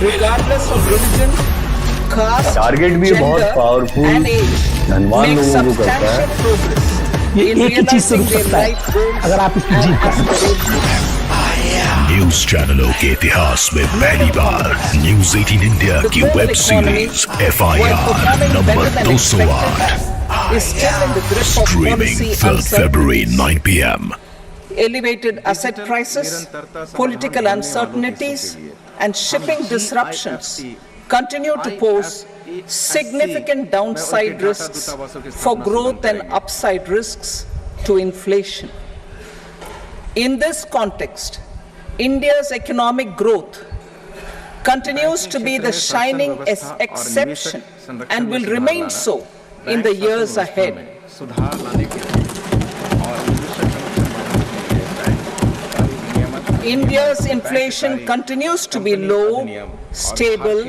regardless of religion, caste, target भी बहुत gender powerful and age, धनवान make लोगों को करता है। substantial progress ये in एक ही चीज से रुक realizing their सकता है life goals अगर आप इसकी जीत and कर aspirations. न्यूज चैनलों के इतिहास में पहली बार न्यूज 18 इंडिया की web series FIR number 208 is still in the grip of streaming policy 3rd February uncertainties. 9 p.m. Elevated asset prices, political uncertainties, and shipping disruptions continue to pose significant downside risks for growth and upside risks to inflation. In this context, India's economic growth continues to be the shining exception and will remain so in the years ahead. India's inflation continues to be low, stable,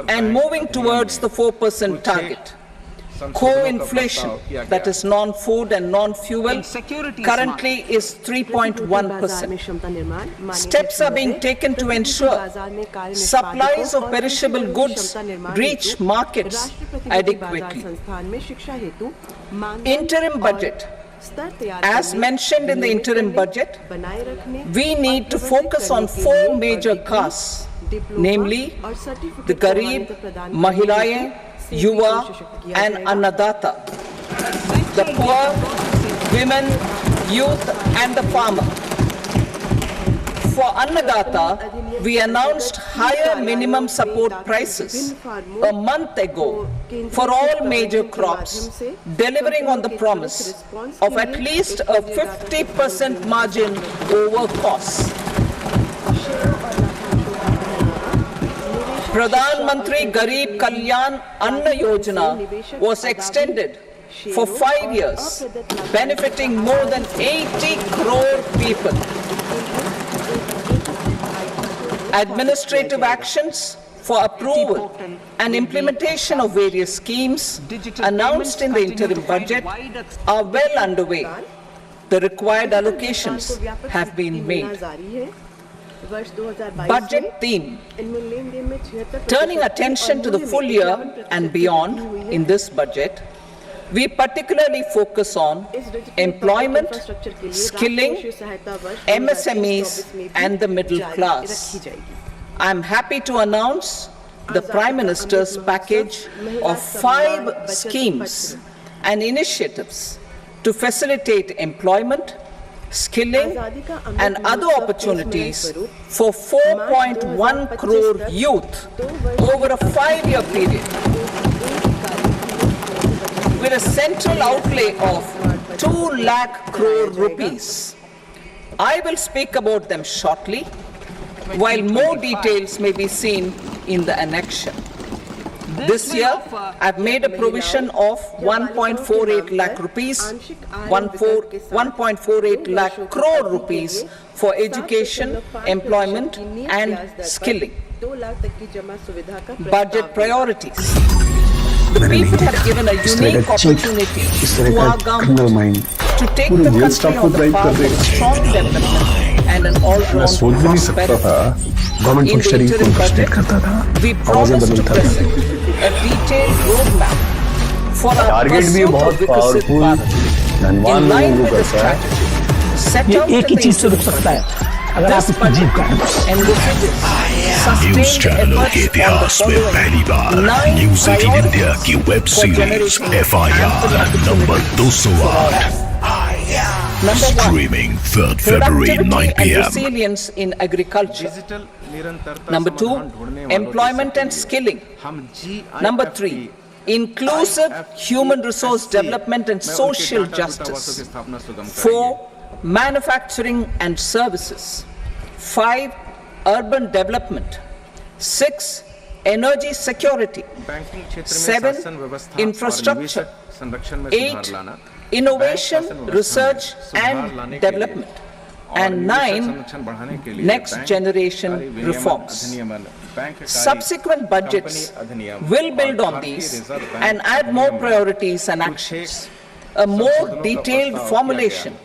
and moving towards the 4% target. Core inflation, that is non-food and non-fuel, currently is 3.1%. Steps are being taken to ensure supplies of perishable goods reach markets adequately. Interim budget. As mentioned in the interim budget, we need to focus on 4 major castes, namely the Garib, Mahilayein, Yuva and Annadata, the poor, women, youth and the farmer. For Annadata, we announced higher minimum support prices a month ago for all major crops, delivering on the promise of at least a 50% margin over costs. Pradhan Mantri Garib Kalyan Anna Yojana was extended for 5 years, benefiting more than 80 crore people. Administrative actions for approval and implementation of various schemes announced in the interim budget are well underway. The required allocations have been made. Budget theme. Turning attention to the full year and beyond in this budget, we particularly focus on employment, skilling, MSMEs and the middle class. I am happy to announce the Prime Minister's package of 5 schemes and initiatives to facilitate employment, skilling and other opportunities for 4.1 crore youth over a 5-year period, with a central outlay of 2 lakh crore rupees. I will speak about them shortly, while more details may be seen in the annexure. This year, I've made a provision of 1.48 lakh rupees, 1.48 lakh crore rupees for education, employment and skilling. Budget priorities. The people have given a unique opportunity to our government to take the country on the path of strong development and an all-round prosperity. In the interim budget, we promise to present a detailed roadmap for our pursuit of Viksit Bharat in line with the strategy set ये out एक ही in the चीज से रुक interim सकता है budget. अगर आप This इसकी जीत budget कर envisages न्यूज sustained चैनलों के efforts on the इतिहास में पहली बार following 9 न्यूज 18 इंडिया की web for series generating FIR ample number opportunities for 208 Number 1. streaming 3rd February 9 Productivity and p.m. resilience in agriculture. Number 2, employment and skilling. Number 3, inclusive human resource development and social justice. 4, manufacturing and services. 5, urban development. 6, energy security. 7, infrastructure. 8, innovation, research and development. And 9, next generation reforms. Subsequent budgets will build on these and add more priorities and actions. A more detailed formulation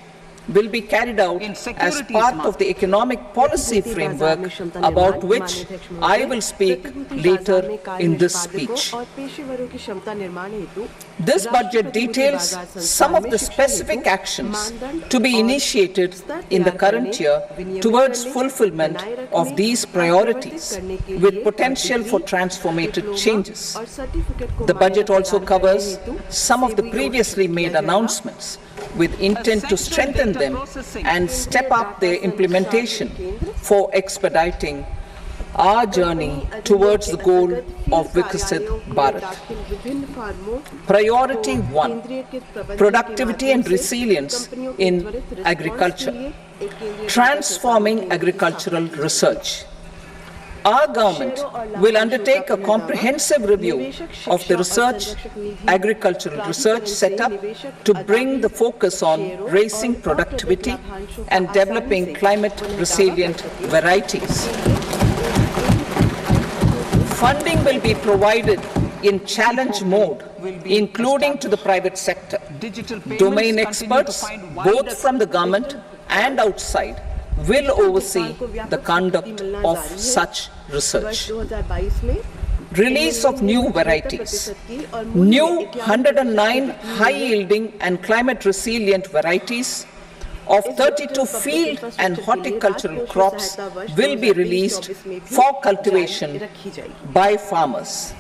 will be carried out as part of the economic policy framework about which I will speak later in this speech. This budget details some of the specific actions to be initiated in the current year towards fulfillment of these priorities with potential for transformative changes. The budget also covers some of the previously made announcements with intent to strengthen them and step up their implementation for expediting our journey towards the goal of Viksit Bharat. Priority 1, productivity and resilience in agriculture, transforming agricultural research. Our government will undertake a comprehensive review of the agricultural research setup to bring the focus on raising productivity and developing climate-resilient varieties. Funding will be provided in challenge mode, including to the private sector. Domain experts, both from the government and outside, will oversee the conduct of such research. Release of new varieties. New 109 high-yielding and climate-resilient varieties of 32 field and horticultural crops will be released for cultivation by farmers.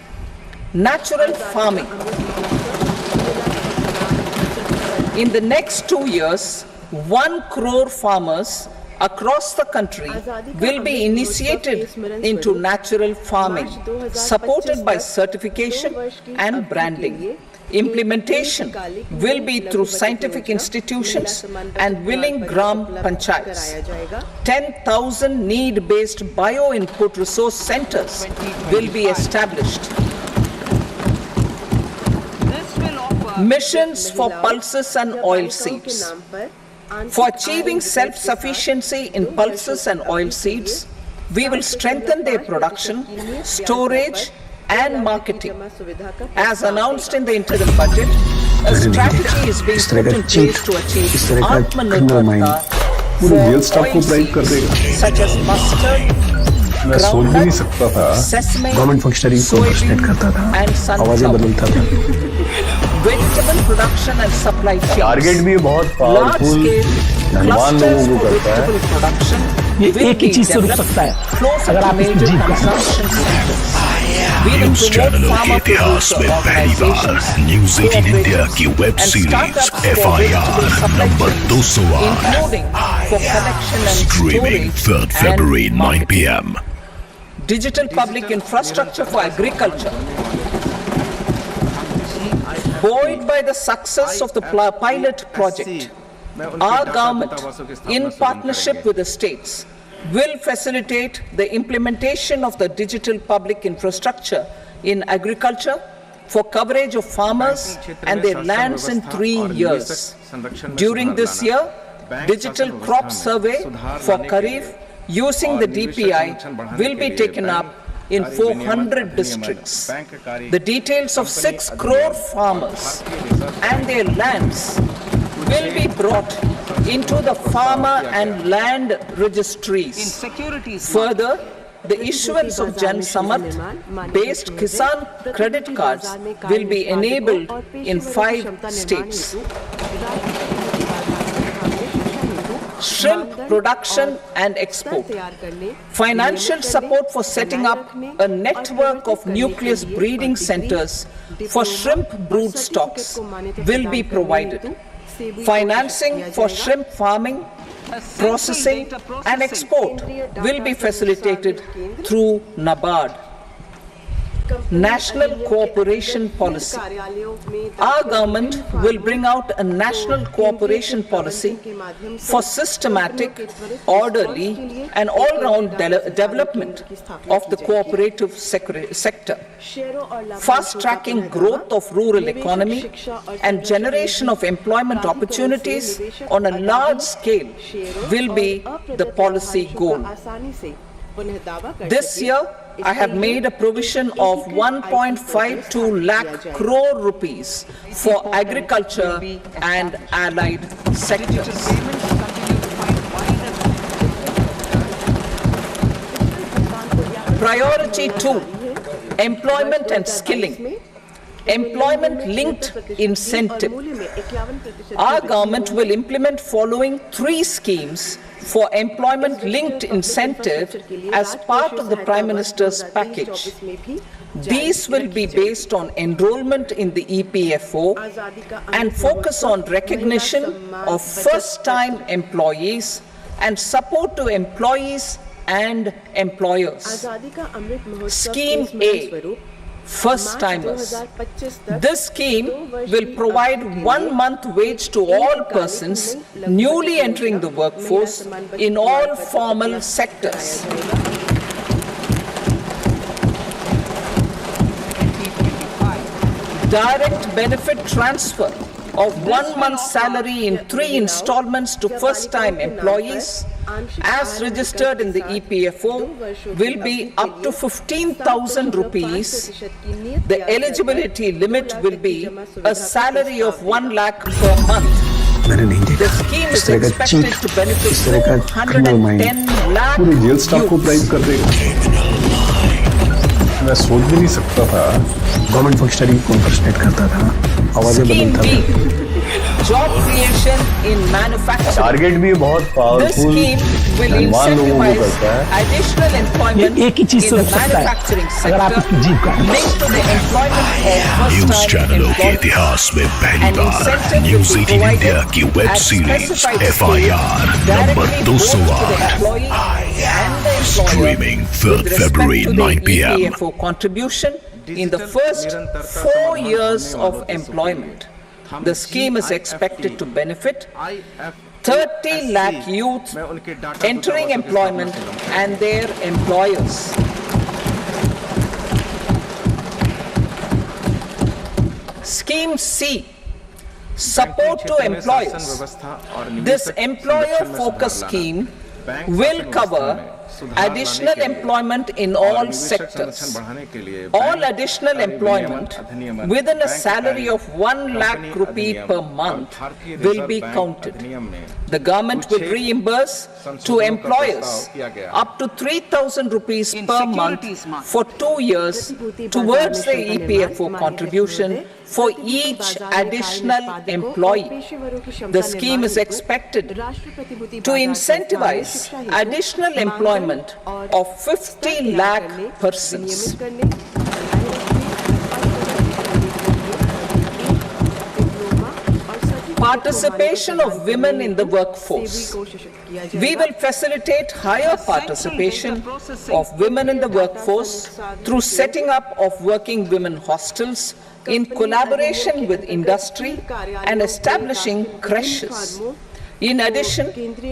Natural farming. In the next 2 years, 1 crore farmers across the country will be initiated into natural farming, supported by certification and branding. Implementation will be through scientific institutions and willing gram panchayats. 10,000 need-based bio-input resource centers will be established. Missions for pulses and oil seeds. For achieving self-sufficiency in pulses and oil seeds, we will strengthen their production, storage, and marketing. As announced in the interim budget, a strategy is being put in place to achieve Atmanirbharta for oil seeds such as mustard, groundnut, sesame, soybean, and sunflower. Vegetable production and supply chains. Target भी बहुत powerful धनवान लोगों को करता है। ये एक ही चीज से रुक सकता है अगर आप इसकी जीत कर न्यूज चैनलों के इतिहास में पहली बार न्यूज 18 इंडिया की web series FIR number 208 streaming 3rd February 9 PM. Digital public infrastructure for agriculture. Buoyed by the success of the pilot project, our government, in partnership with the states, will facilitate the implementation of the digital public infrastructure in agriculture for coverage of farmers and their lands in 3 years. During this year, digital crop survey for Kharif using the DPI will be taken up in 400 districts. The details of 6 crore farmers and their lands will be brought into the farmer and land registries. Further, the issuance of Jan Samarth based Kisan credit cards will be enabled in 5 states. Shrimp production and export. Financial support for setting up a network of nucleus breeding centers for shrimp brood stocks will be provided. Financing for shrimp farming, processing and export will be facilitated through NABARD. National Cooperation Policy. Our government will bring out a national cooperation policy for systematic, orderly and all-round development of the cooperative sector. Fast-tracking growth of rural economy and generation of employment opportunities on a large scale will be the policy goal. This year, I have made a provision of 1.52 lakh crore rupees for agriculture and allied sectors. Priority 2, employment and skilling. Employment-linked incentive. Our government will implement following 3 schemes for employment-linked incentive as part of the Prime Minister's package. These will be based on enrollment in the EPFO and focus on recognition of first-time employees and support to employees and employers. Scheme A, first-timers. This scheme will provide 1 month wage to all persons newly entering the workforce in all formal sectors. Direct benefit transfer of 1 month's salary in 3 installments to first-time employees as registered in the EPFO will be up to 15,000 rupees. The eligibility limit will be a salary of 1 lakh per month. The scheme is expected to benefit 210 lakh youths. मैं सोच भी नहीं सकता था government functionary को इंप्रेशनेट करता था आवाजें बदलता था Job creation in manufacturing. Target भी बहुत This scheme will incentivize additional employment एक ही चीज in से the हो सकता है manufacturing अगर आप sector इसकी जीव का linked to the employment of news first-time चैनलों के employees. इतिहास में पहली An bar incentive will news be 18 India provided की web at series specified FIR stages number directly both to the 208 employee and the employer Streaming 3rd with respect February, to the 9 p.m. EPFO contribution in the first 4 years of employment. The scheme is expected to benefit 30 lakh youth entering employment and their employers. Scheme C, support to employers. This employer-focused scheme will cover additional employment in all sectors. All additional employment within a salary of 1 lakh rupee per month will be counted. The government will reimburse to employers up to 3,000 rupees per month for 2 years towards the EPFO contribution for each additional employee. The scheme is expected to incentivize additional employment of 50 lakh persons. Participation of women in the workforce. We will facilitate higher participation of women in the workforce through setting up of working women hostels in collaboration with industry and establishing creches. In addition,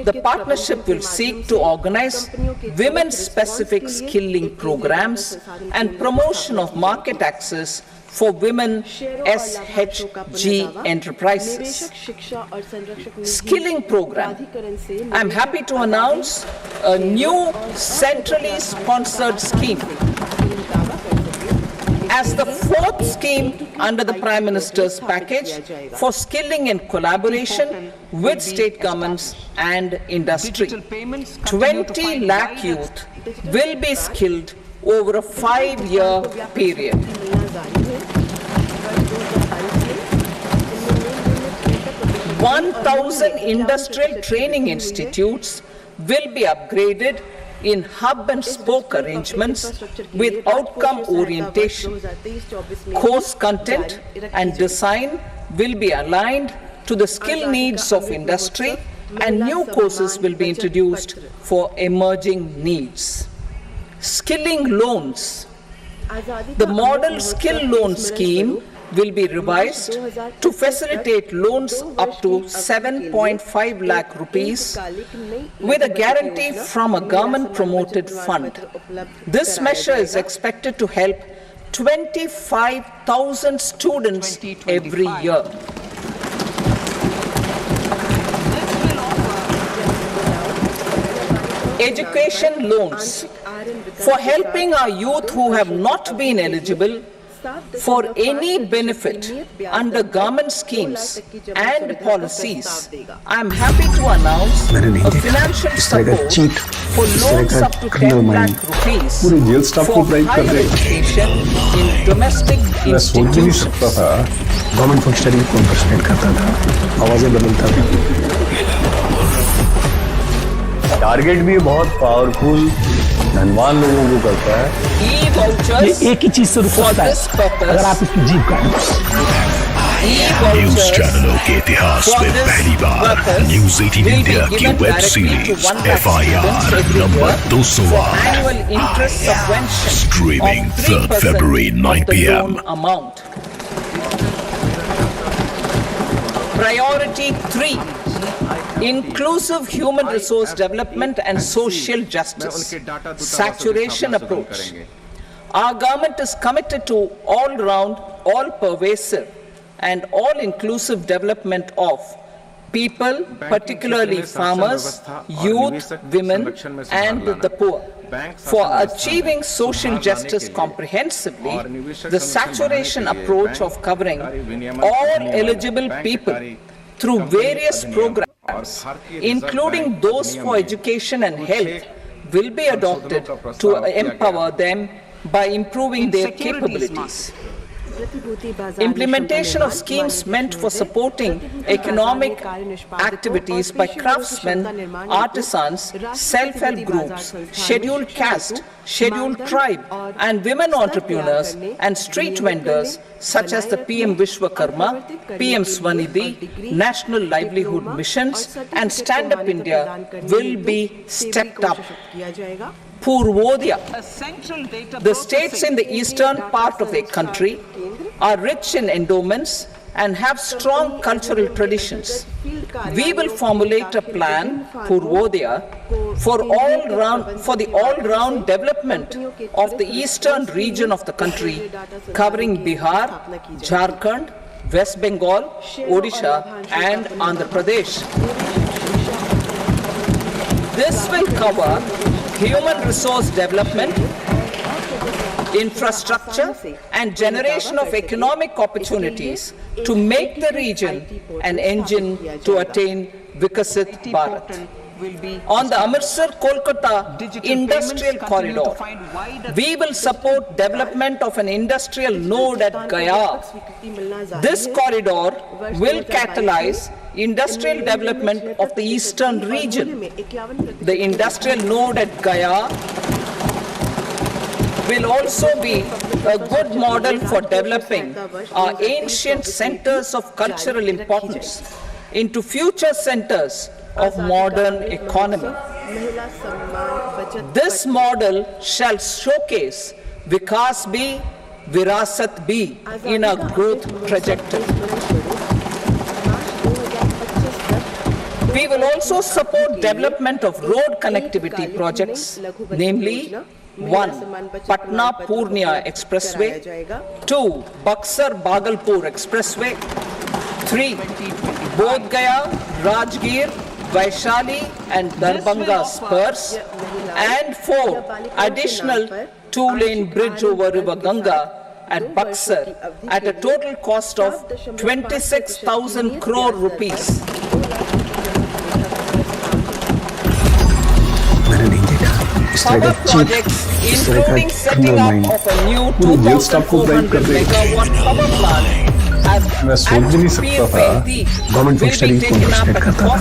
the partnership will seek to organize women-specific skilling programs and promotion of market access for women SHG enterprises. Skilling program. I'm happy to announce a new centrally sponsored scheme. As the 4th scheme under the Prime Minister's package for skilling and collaboration with state governments and industry. 20 lakh youth will be skilled over a 5-year period. 1,000 industrial training institutes will be upgraded in hub and spoke arrangements with outcome orientation. Course content and design will be aligned to the skill needs of industry and new courses will be introduced for emerging needs. Skilling loans. The model skill loan scheme will be revised to facilitate loans up to 7.5 lakh rupees with a guarantee from a government-promoted fund. This measure is expected to help 25,000 students every year. Education loans. For helping our youth who have not been eligible for any benefit under government schemes and policies, I am happy to announce a financial support for loans up to 10 lakh rupees पूरे jail staff को for bribe कर higher रहे हैं। education in domestic मैं सोच भी नहीं सकता institutions. था गवर्नमेंट फंक्शनरी कौन पर्सनेट करता था, आवाजें बदलता था। टारगेट भी बहुत पावरफुल धनवान लोगों को करता है। ये E-vouchers एक ही चीज से रुक for सकता this है, purpose. अगर आप इसकी जीप काटें। न्यूज चैनलों के इतिहास for में this पहली बार purpose news 18 will be India की given web directly to series 1 lakh FIR students every number year 208 for annual interest subvention Streaming of 3rd 3% February, 9 of the p.m. loan amount. Priority 3, inclusive human resource development and social justice, saturation approach. Our government is committed to all-round, all-pervasive and all-inclusive development of people, particularly farmers, youth, women and the poor. For achieving social justice comprehensively, the saturation approach of covering all eligible people through various programs, including those for education and health, will be adopted to empower them by improving their capabilities. Implementation of schemes meant for supporting economic activities by craftsmen, artisans, self-help groups, scheduled caste, scheduled tribe, and women entrepreneurs and street vendors such as the PM Vishwakarma, PM Swanidhi, National Livelihood Missions, and Stand Up India will be stepped up. Purvodaya. The states in the eastern part of the country are rich in endowments and have strong cultural traditions. We will formulate a plan, Purvodaya, for the all-round development of the eastern region of the country, covering Bihar, Jharkhand, West Bengal, Odisha, and Andhra Pradesh. This will cover human resource development, infrastructure and generation of economic opportunities to make the region an engine to attain Vikasit Bharat. On the Amritsar-Kolkata industrial corridor, we will support development of an industrial node at Gaya. This corridor will catalyze industrial development of the eastern region. The industrial node at Gaya will also be a good model for developing our ancient centers of cultural importance into future centers of modern economy. This model shall showcase Vikas B, Virasat B in a growth trajectory. We will also support development of road connectivity projects, namely 1. Patna-Purnia Expressway, 2. Buxar-Bhagalpur Expressway, 3. Bodh Gaya, Rajgir, Vaishali and Darbhanga spurs, and 4. Additional 2-lane bridge over River Ganga at Buxar at a total cost of 26,000 crore rupees. Khabar projects, including setting up of a new 2,400 megawatt Khabar plant मैं सोच भी नहीं सकता था government functionary कौन पर्सनेट करता था,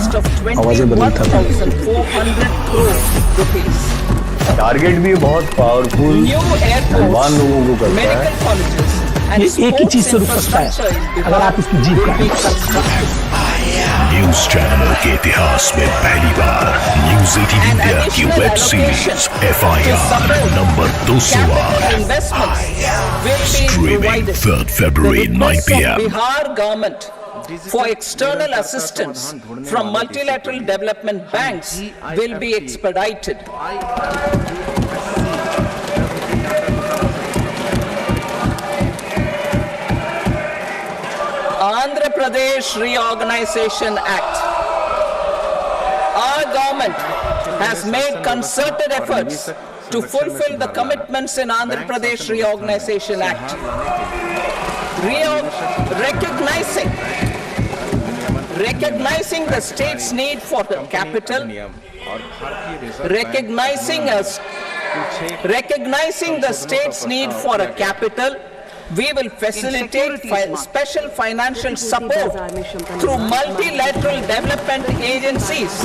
आवाजें बदलता था। 1,400 crore rupees. टारगेट भी बहुत पावरफुल धनवान लोगों को करता है। Medical colleges and ये एक ही चीज से रुक sports सकता है, infrastructure in अगर आप इसकी जीप will be काटें। constructed. न्यूज चैनलों के इतिहास में पहली बार न्यूज 18 And इंडिया की additional web series allocation to FIR support number Capital 208 investments will be Streaming provided. 3rd February, The 9 request of p.m. Bihar government for external assistance from multilateral development banks will be expedited. Andhra Pradesh Reorganization Act. Our government has made concerted efforts to fulfill the commitments in Andhra Pradesh Reorganization Act. Recognizing the state's need for the capital, recognizing the state's need for a capital, we will facilitate special financial support through multilateral development agencies.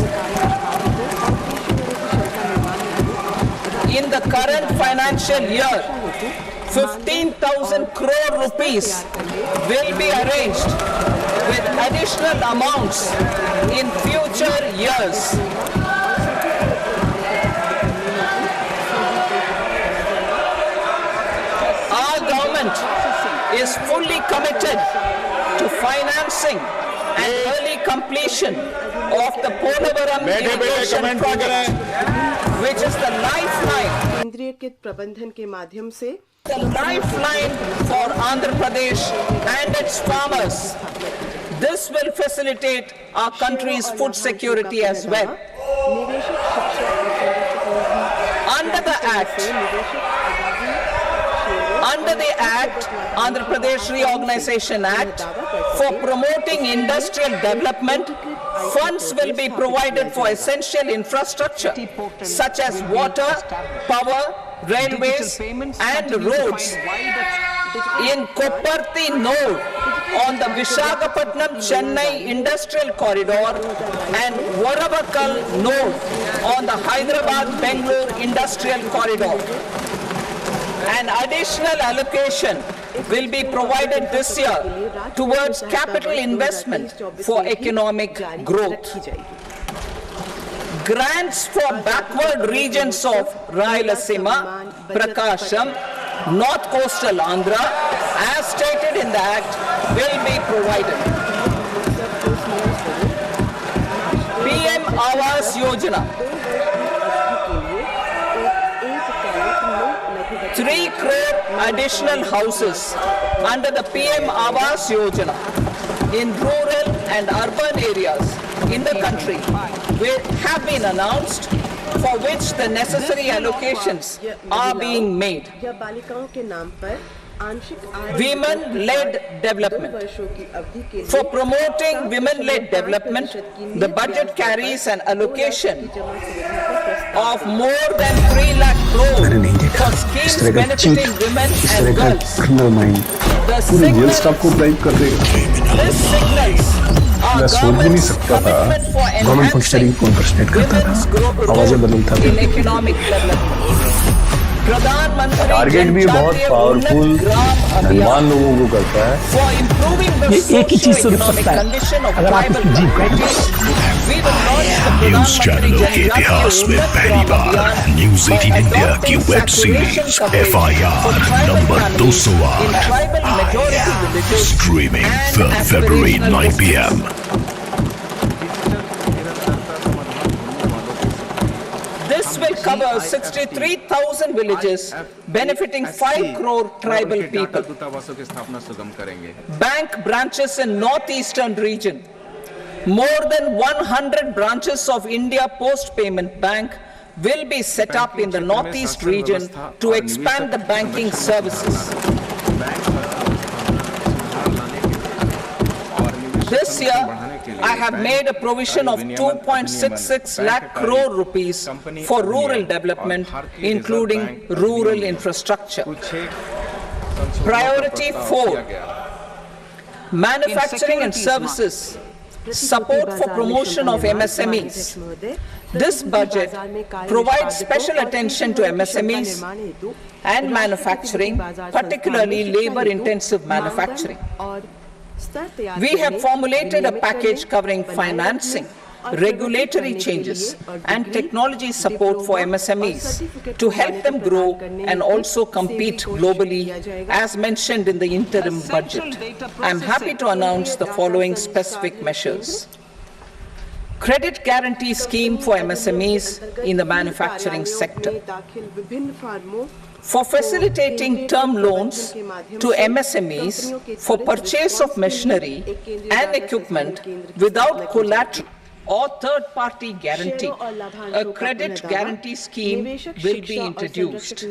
In the current financial year, 15,000 crore rupees will be arranged with additional amounts in future years. Our government is fully committed to financing and early completion of the Polavaram irrigation project, which is the lifeline. केंद्रीयकृत प्रबंधन के माध्यम से The lifeline for Andhra Pradesh and its farmers. This will facilitate our country's food security as well. Under the Act, Andhra Pradesh Reorganization Act, for promoting industrial development, funds will be provided for essential infrastructure such as water, power, railways and roads. In Kopparthi node on the Visakhapatnam-Chennai Industrial Corridor and Varavakal node on the Hyderabad-Bangalore Industrial Corridor. An additional allocation will be provided this year towards capital investment for economic growth. Grants for backward regions of Rayalaseema, Prakasham, North Coastal Andhra, as stated in the Act, will be provided. PM Awas Yojana, 3 crore additional houses under the PM Awas Yojana in rural and urban areas in the country have been announced, for which the necessary allocations are being made. Women-led development. For promoting women-led development, the budget carries an allocation of more than 3 lakh crore for schemes benefiting women and girls. The signals, this signals मैं सोच भी नहीं सकता था government functionary को interested करता था, आवाजें बदलता था। टारगेट भी बहुत पावरफुल धनवान लोगों को करता है। ये एक ही चीज से रुक सकता है अगर आप इसकी जीत करें। न्यूज चैनलों के इतिहास में पहली बार न्यूज 18 इंडिया की web series FIR number 208 streaming February 9 PM। This will cover 63,000 villages, benefiting 5 crore tribal people. Bank branches in northeastern region. More than 100 branches of India Post Payment Bank will be set up in the northeast region to expand the banking services. This year, I have made a provision of 2.66 lakh crore rupees for rural development, including rural infrastructure. Priority 4, manufacturing and services, support for promotion of MSMEs. This budget provides special attention to MSMEs and manufacturing, particularly labor-intensive manufacturing. We have formulated a package covering financing, regulatory changes and technology support for MSMEs to help them grow and also compete globally as mentioned in the interim budget. I am happy to announce the following specific measures. Credit guarantee scheme for MSMEs in the manufacturing sector. For facilitating term loans to MSMEs for purchase of machinery and equipment without collateral or third-party guarantee, a credit guarantee scheme will be introduced.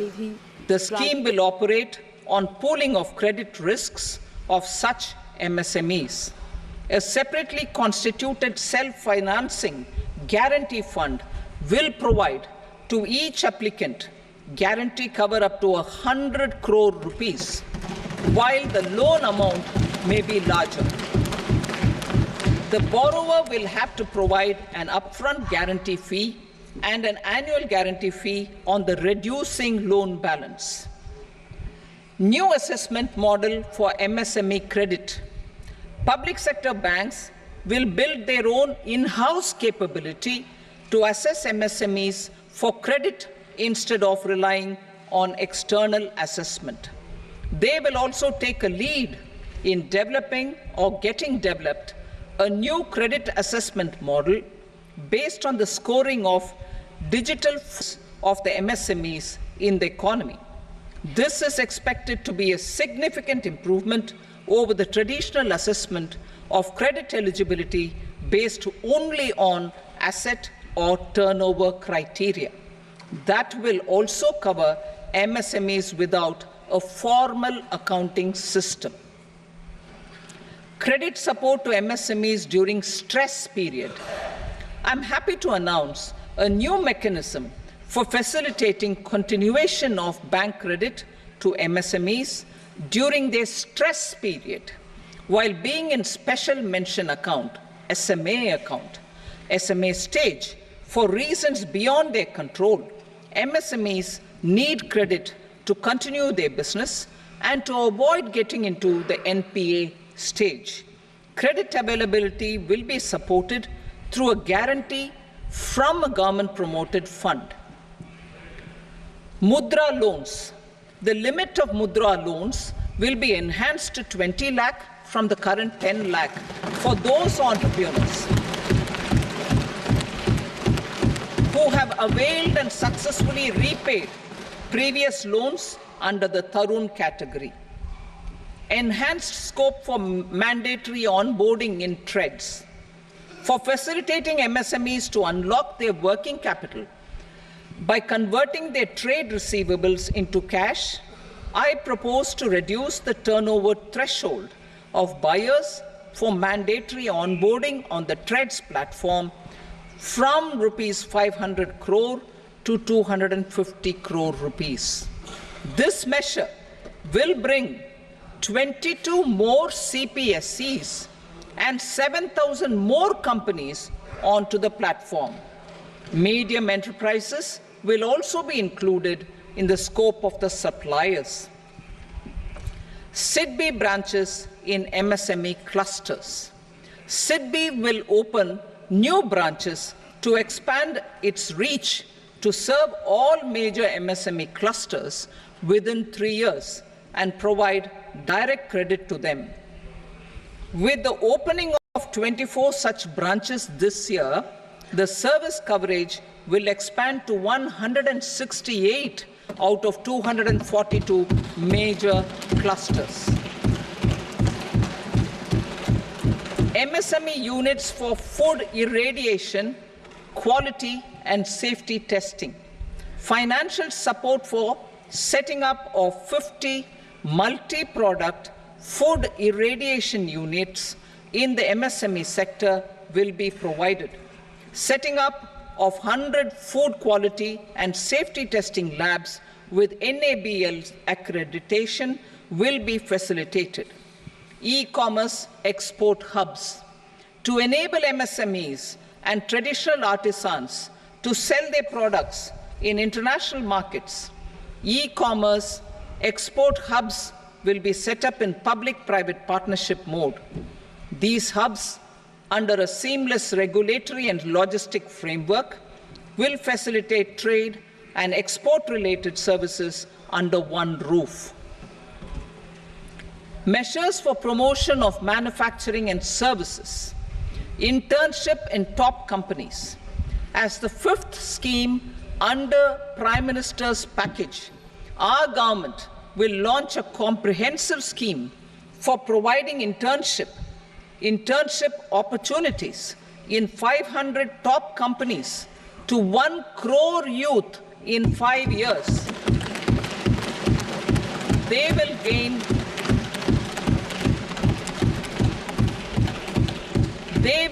The scheme will operate on pooling of credit risks of such MSMEs. A separately constituted self-financing guarantee fund will provide to each applicant guarantee cover up to 100 crore rupees, while the loan amount may be larger. The borrower will have to provide an upfront guarantee fee and an annual guarantee fee on the reducing loan balance. New assessment model for MSME credit. Public sector banks will build their own in-house capability to assess MSMEs for credit instead of relying on external assessment. They will also take a lead in developing or getting developed a new credit assessment model based on the scoring of digital of the MSMEs in the economy. This is expected to be a significant improvement over the traditional assessment of credit eligibility based only on asset or turnover criteria. That will also cover MSMEs without a formal accounting system. Credit support to MSMEs during stress period. I'm happy to announce a new mechanism for facilitating continuation of bank credit to MSMEs during their stress period while being in special mention account, SMA stage, for reasons beyond their control. MSMEs need credit to continue their business and to avoid getting into the NPA stage. Credit availability will be supported through a guarantee from a government-promoted fund. Mudra loans. The limit of Mudra loans will be enhanced to 20 lakh from the current 10 lakh for those entrepreneurs who have availed and successfully repaid previous loans under the Tarun category. Enhanced scope for mandatory onboarding in trades. For facilitating MSMEs to unlock their working capital by converting their trade receivables into cash, I propose to reduce the turnover threshold of buyers for mandatory onboarding on the trades platform from rupees 500 crore to 250 crore rupees. This measure will bring 22 more CPSCs and 7,000 more companies onto the platform. Medium enterprises will also be included in the scope of the suppliers. SIDBI branches in MSME clusters. SIDBI will open new branches to expand its reach to serve all major MSME clusters within 3 years and provide direct credit to them. With the opening of 24 such branches this year, the service coverage will expand to 168 out of 242 major clusters. MSME units for food irradiation, quality and safety testing. Financial support for setting up of 50 multi-product food irradiation units in the MSME sector will be provided. Setting up of 100 food quality and safety testing labs with NABL accreditation will be facilitated. E-commerce export hubs. To enable MSMEs and traditional artisans to sell their products in international markets, e-commerce export hubs will be set up in public-private partnership mode. These hubs, under a seamless regulatory and logistic framework, will facilitate trade and export-related services under one roof. Measures for promotion of manufacturing and services. Internship in top companies. As the fifth scheme under Prime Minister's package, our government will launch a comprehensive scheme for providing internship opportunities in 500 top companies to 1 crore youth in 5 years. They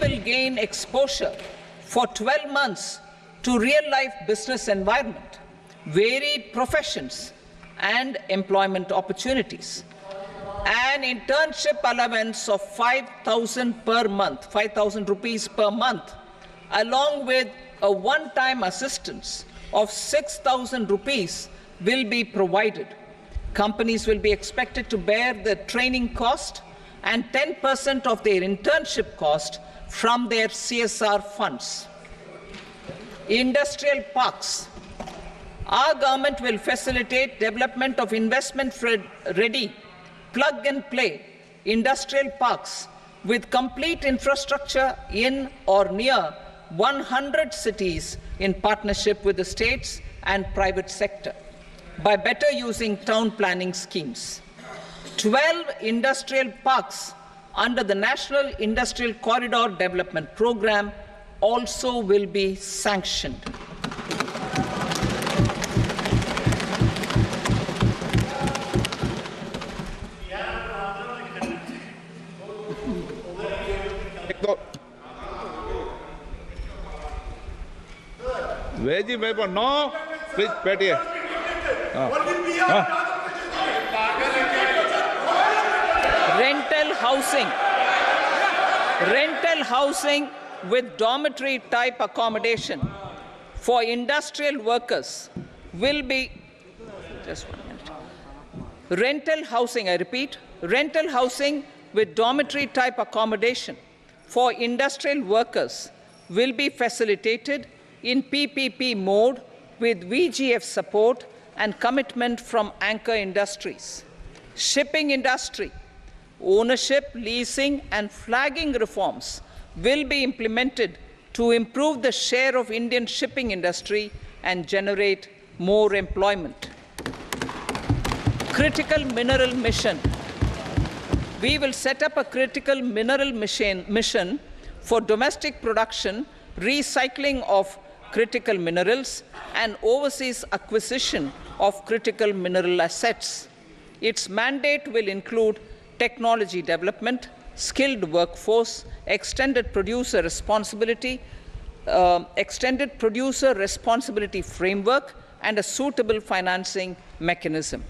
will gain exposure for 12 months to real-life business environment, varied professions, and employment opportunities. An internship allowance of 5,000 per month, 5,000 rupees per month, along with a one-time assistance of 6,000 rupees will be provided. Companies will be expected to bear the training cost and 10% of their internship cost from their CSR funds. Industrial parks. Our government will facilitate development of investment-ready, plug-and-play industrial parks with complete infrastructure in or near 100 cities in partnership with the states and private sector by better using town planning schemes. 12 industrial parks under the National Industrial Corridor Development Program also will be sanctioned. Veggie paper, no. Please, Patty. Rental housing with dormitory type accommodation for industrial workers will be, just 1 minute. Rental housing, I repeat, rental housing with dormitory type accommodation for industrial workers will be facilitated in PPP mode with VGF support and commitment from anchor industries. Shipping industry, ownership, leasing, and flagging reforms will be implemented to improve the share of Indian shipping industry and generate more employment. Critical mineral mission. We will set up a critical mineral mission for domestic production, recycling of critical minerals, and overseas acquisition of critical mineral assets. Its mandate will include technology development, skilled workforce, extended producer responsibility framework, and a suitable financing mechanism.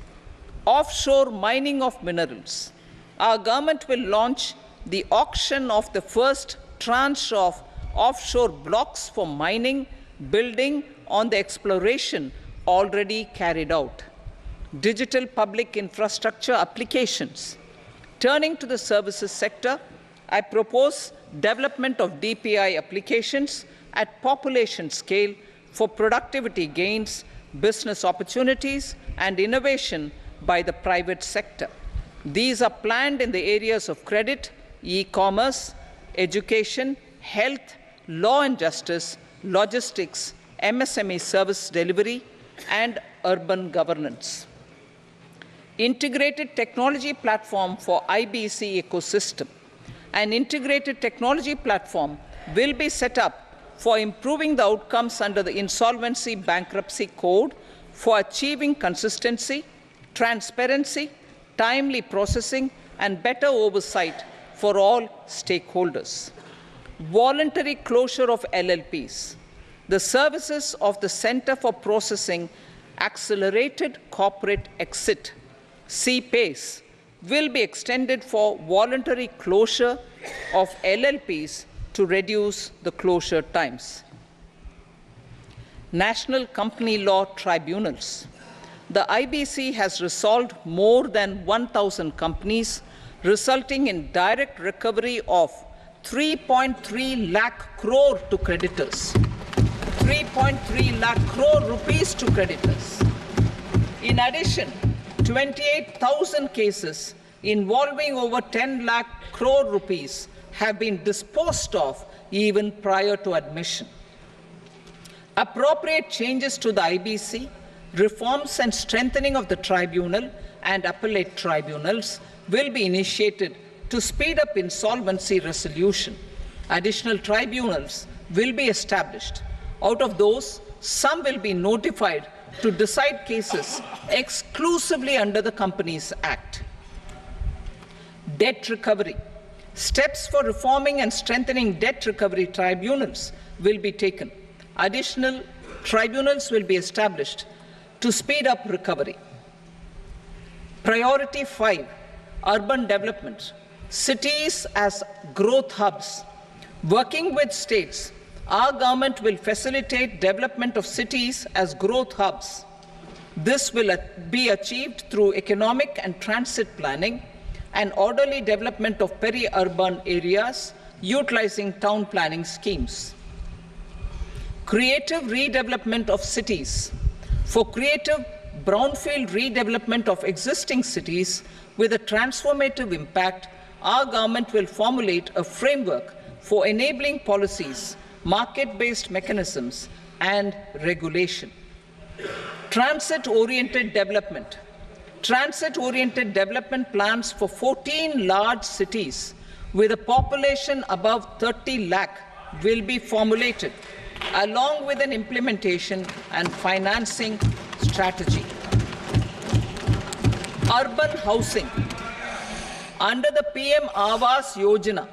Offshore mining of minerals. Our government will launch the auction of the first tranche of offshore blocks for mining, building on the exploration already carried out. Digital public infrastructure applications. Turning to the services sector, I propose development of DPI applications at population scale for productivity gains, business opportunities, and innovation by the private sector. These are planned in the areas of credit, e-commerce, education, health, law and justice, logistics, MSME service delivery, and urban governance. Integrated technology platform for IBC ecosystem. An integrated technology platform will be set up for improving the outcomes under the Insolvency Bankruptcy Code for achieving consistency, transparency, timely processing, and better oversight for all stakeholders. Voluntary closure of LLPs. The services of the Center for Processing Accelerated Corporate Exit, CPACE, will be extended for voluntary closure of LLPs to reduce the closure times. National Company Law Tribunals. The IBC has resolved more than 1,000 companies, resulting in direct recovery of 3.3 lakh crore to creditors. 3.3 lakh crore rupees to creditors. In addition, 28,000 cases involving over 10 lakh crore rupees have been disposed of even prior to admission. Appropriate changes to the IBC, reforms and strengthening of the tribunal and appellate tribunals will be initiated to speed up insolvency resolution. Additional tribunals will be established. Out of those, some will be notified to decide cases exclusively under the Companies Act. Debt recovery. Steps for reforming and strengthening debt recovery tribunals will be taken. Additional tribunals will be established to speed up recovery. Priority 5, urban development. Cities as growth hubs. Working with states, our government will facilitate development of cities as growth hubs. This will be achieved through economic and transit planning and orderly development of peri-urban areas utilizing town planning schemes. Creative redevelopment of cities. For creative brownfield redevelopment of existing cities with a transformative impact, our government will formulate a framework for enabling policies, market-based mechanisms, and regulation. Transit-oriented development. Transit-oriented development plans for 14 large cities with a population above 30 lakh will be formulated, along with an implementation and financing strategy. Urban housing. Under the PM Awas Yojana,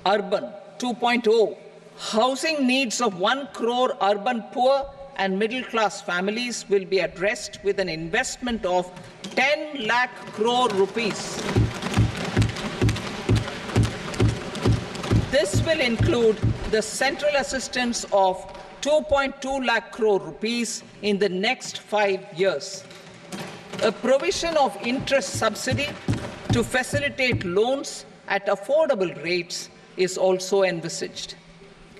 Urban 2.0, housing needs of 1 crore urban poor and middle-class families will be addressed with an investment of 10 lakh crore rupees. This will include the central assistance of 2.2 lakh crore rupees in the next 5 years. A provision of interest subsidy to facilitate loans at affordable rates is also envisaged.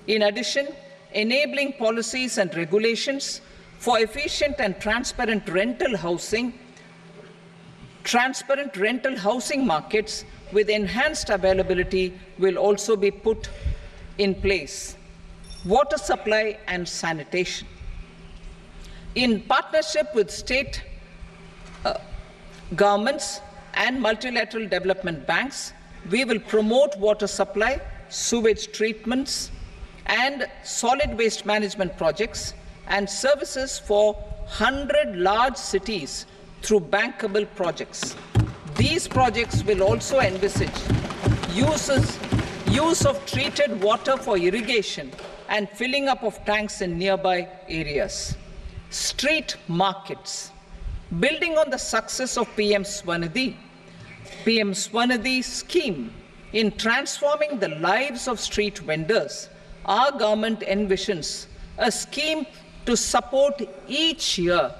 In addition, enabling policies and regulations for efficient and transparent rental housing markets with enhanced availability will also be put in place. Water supply and sanitation. In partnership with state governments and multilateral development banks, we will promote water supply, sewage treatments, and solid waste management projects and services for 100 large cities through bankable projects. These projects will also envisage use of treated water for irrigation and filling up of tanks in nearby areas. Street markets. Building on the success of PM Swanidhi scheme in transforming the lives of street vendors, our government envisions a scheme to support each year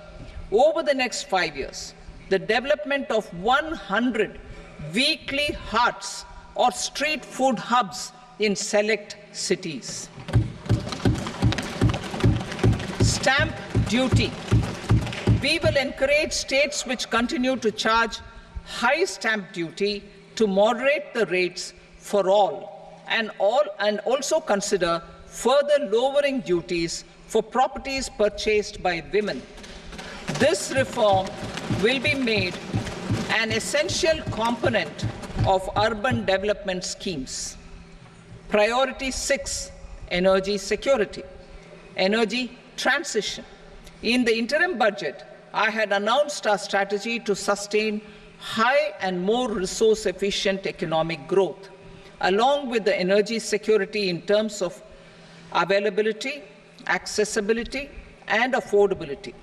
over the next 5 years the development of 100 weekly hearts or street food hubs in select cities. Stamp duty. We will encourage states which continue to charge high stamp duty to moderate the rates for all and also consider further lowering duties for properties purchased by women. This reform will be made an essential component of urban development schemes. Priority 6, energy security, energy transition. In the interim budget, I had announced our strategy to sustain high and more resource-efficient economic growth, along with the energy security in terms of availability, accessibility, and affordability.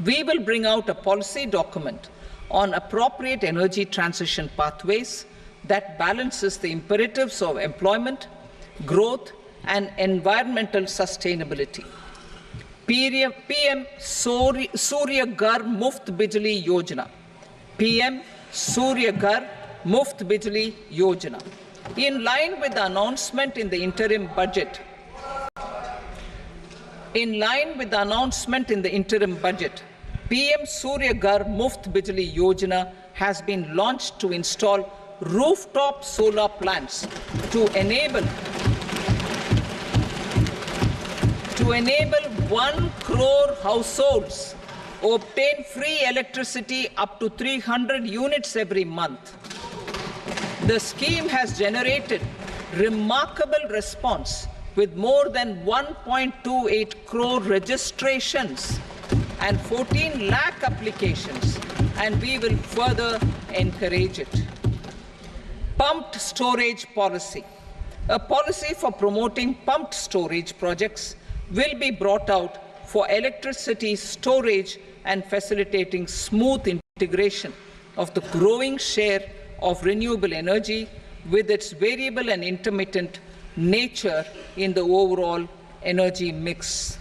We will bring out a policy document on appropriate energy transition pathways that balances the imperatives of employment, growth, and environmental sustainability. PM Surya Ghar Muft Bijli Yojana. PM Surya Ghar Muft Bijli Yojana. In line with the announcement in the interim budget, PM Surya Ghar Muft Bijli Yojana has been launched to install rooftop solar plants to enable 1 crore households obtain free electricity up to 300 units every month. The scheme has generated remarkable response with more than 1.28 crore registrations and 14 lakh applications, and we will further encourage it. Pumped storage policy. A policy for promoting pumped storage projects will be brought out for electricity storage and facilitating smooth integration of the growing share of renewable energy with its variable and intermittent nature in the overall energy mix.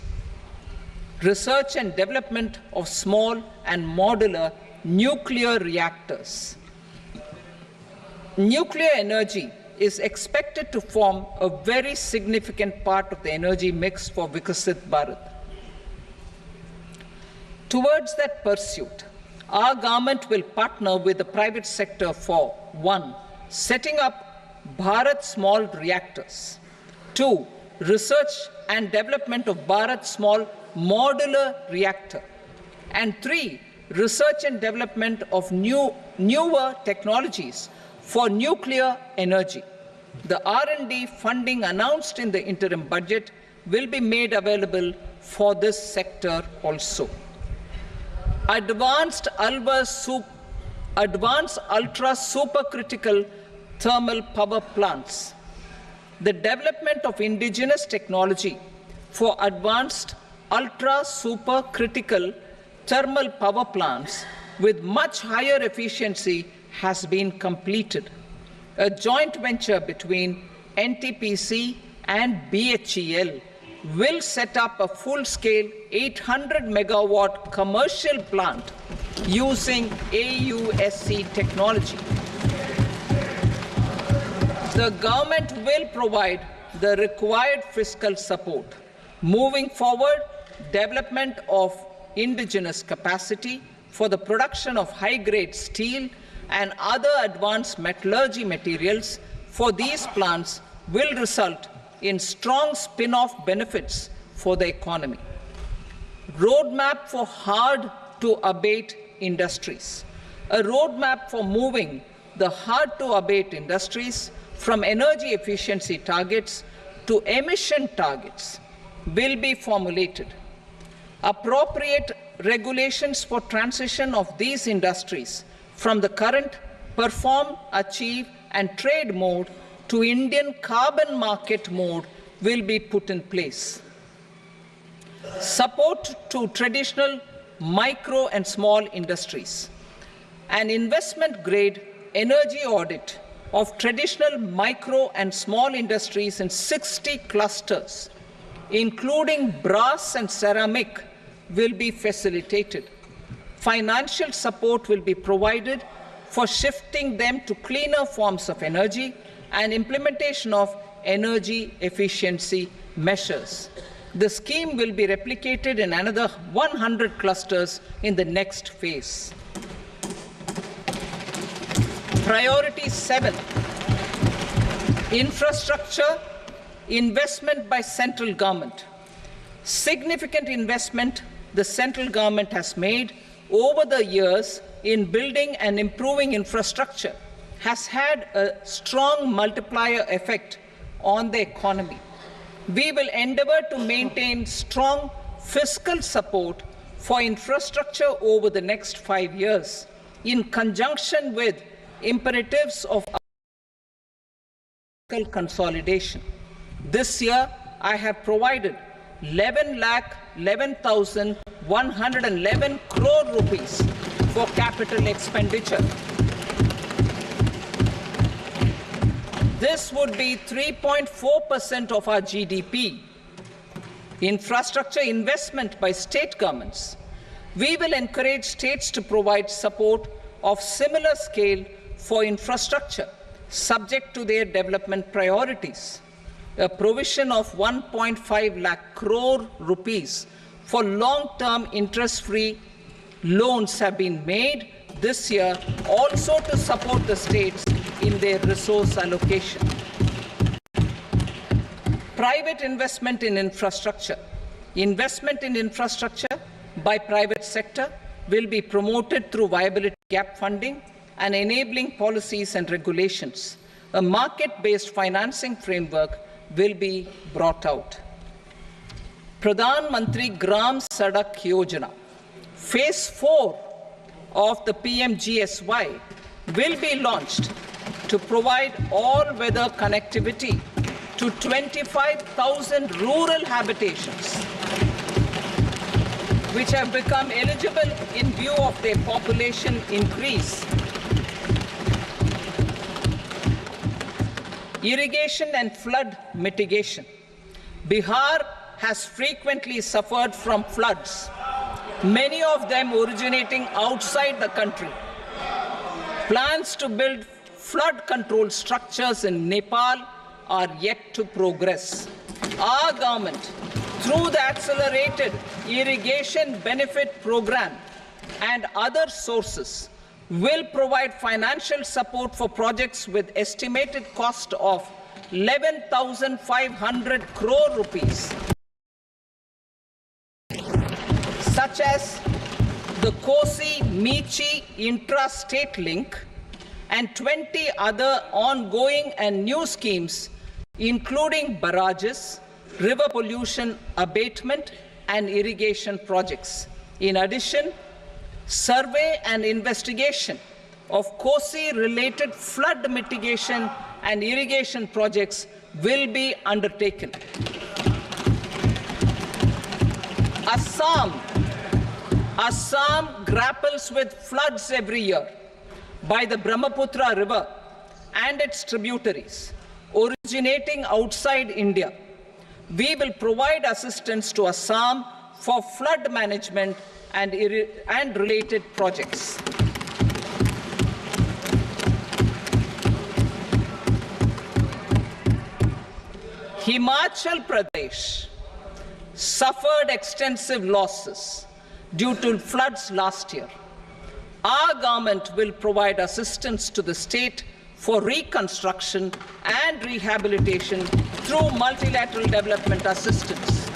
Research and development of small and modular nuclear reactors. Nuclear energy is expected to form a very significant part of the energy mix for Vikasit Bharat. Towards that pursuit, our government will partner with the private sector for 1. Setting up Bharat Small Reactors, 2. Research and development of Bharat Small Modular Reactor, and 3. Research and development of newer technologies for nuclear energy. The R&D funding announced in the interim budget will be made available for this sector also. Advanced ultra supercritical thermal power plants. The development of indigenous technology for advanced ultra supercritical thermal power plants with much higher efficiency has been completed. A joint venture between NTPC and BHEL will set up a full-scale 800 megawatt commercial plant using AUSC technology. The government will provide the required fiscal support. Moving forward, development of indigenous capacity for the production of high-grade steel and other advanced metallurgy materials for these plants will result in strong spin-off benefits for the economy. Roadmap for hard-to-abate industries. A roadmap for moving the hard-to-abate industries from energy efficiency targets to emission targets will be formulated. Appropriate regulations for transition of these industries from the current perform, achieve, and trade mode to Indian carbon market mode will be put in place. Support to traditional micro and small industries. An investment-grade energy audit of traditional micro and small industries in 60 clusters, including brass and ceramic, will be facilitated. Financial support will be provided for shifting them to cleaner forms of energy and implementation of energy efficiency measures. The scheme will be replicated in another 100 clusters in the next phase. Priority 7, infrastructure investment by central government. Significant investment the central government has made over the years in building and improving infrastructure has had a strong multiplier effect on the economy. We will endeavor to maintain strong fiscal support for infrastructure over the next 5 years in conjunction with imperatives of fiscal consolidation. This year, I have provided 11,11,111 crore rupees for capital expenditure. This would be 3.4% of our GDP. Infrastructure investment by state governments. We will encourage states to provide support of similar scale for infrastructure, subject to their development priorities. A provision of 1.5 lakh crore rupees for long-term interest-free loans have been made this year also to support the states in their resource allocation. Private investment in infrastructure. Investment in infrastructure by private sector will be promoted through viability gap funding and enabling policies and regulations. a market-based financing framework will be brought out. Pradhan Mantri Gram Sadak Yojana, Phase 4 of the PMGSY will be launched to provide all-weather connectivity to 25,000 rural habitations, which have become eligible in view of their population increase. Irrigation and flood mitigation. Bihar has frequently suffered from floods, many of them originating outside the country. Plans to build flood control structures in Nepal are yet to progress. Our government, through the Accelerated Irrigation Benefit Program and other sources, will provide financial support for projects with estimated cost of 11,500 crore rupees, such as the Kosi-Michi intra-state link and 20 other ongoing and new schemes, including barrages, river pollution abatement, and irrigation projects. In addition, survey and investigation of Kosi-related flood mitigation and irrigation projects will be undertaken. Assam grapples with floods every year by the Brahmaputra River and its tributaries originating outside India. We will provide assistance to Assam for flood management and related projects. Himachal Pradesh suffered extensive losses due to floods last year. Our government will provide assistance to the state for reconstruction and rehabilitation through multilateral development assistance.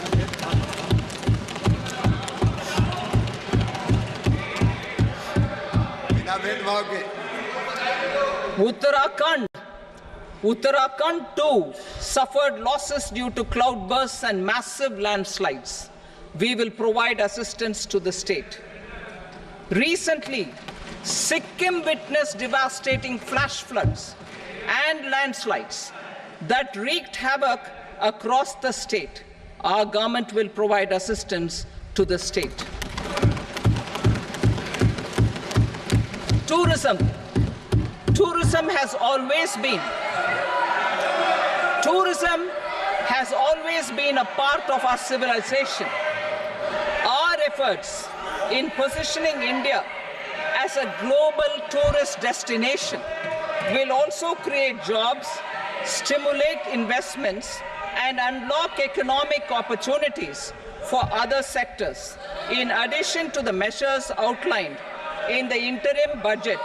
Uttarakhand too suffered losses due to cloudbursts and massive landslides. We will provide assistance to the state. Recently, Sikkim witnessed devastating flash floods and landslides that wreaked havoc across the state. Our government will provide assistance to the state. Tourism has always been a part of our civilization. Our efforts in positioning India as a global tourist destination will also create jobs, stimulate investments, and unlock economic opportunities for other sectors. In addition to the measures outlined in the interim budget,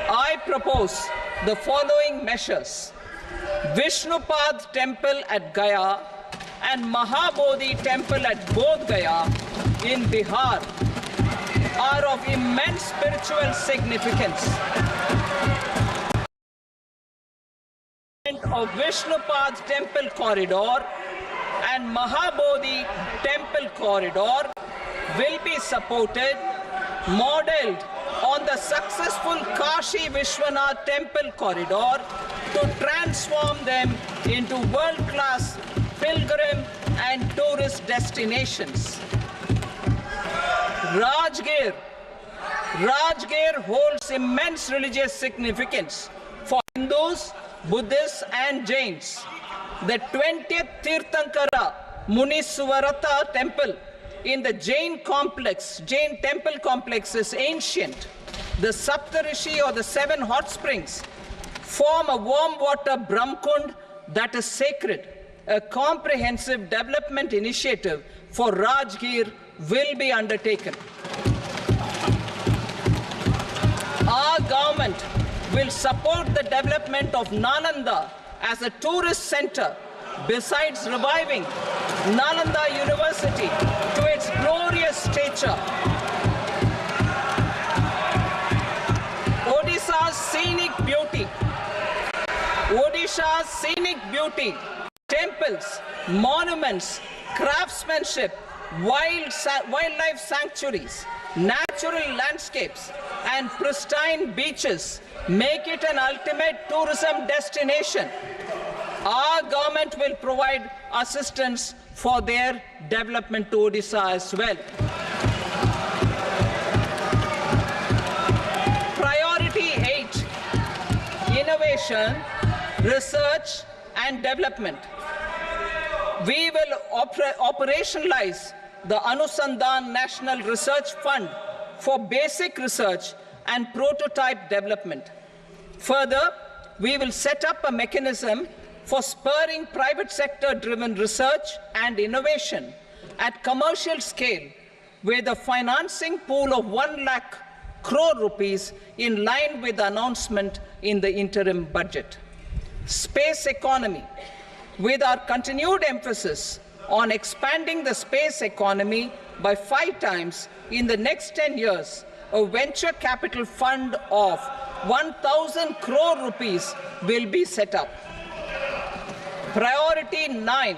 I propose the following measures. Vishnupad Temple at Gaya and Mahabodhi Temple at Bodh Gaya in Bihar are of immense spiritual significance. Of Vishnupad Temple Corridor and Mahabodhi Temple Corridor will be supported, modeled on the successful Kashi Vishwanath Temple Corridor, to transform them into world-class pilgrim and tourist destinations. Rajgir holds immense religious significance for Hindus, Buddhists and Jains. The 20th Tirthankara Muniswarata temple in the Jain temple complex is ancient. The Saptarishi, or the 7 hot springs, form a warm water Brahmkund that is sacred. A comprehensive development initiative for Rajgir will be undertaken. Our government will support the development of Nalanda as a tourist center, besides reviving Nalanda University to its glorious stature. Odisha's scenic beauty Odisha's scenic beauty, temples, monuments, craftsmanship, wildlife sanctuaries, natural landscapes, and pristine beaches make it an ultimate tourism destination. Our government will provide assistance for their development to Odisha as well. Priority 8, innovation, research and development. We will operationalize the Anusandhan National Research Fund for basic research and prototype development. Further, we will set up a mechanism for spurring private sector-driven research and innovation at commercial scale with a financing pool of 1 lakh crore rupees in line with the announcement in the interim budget. Space economy. With our continued emphasis on expanding the space economy by 5 times in the next 10 years, a venture capital fund of 1,000 crore rupees will be set up. Priority 9,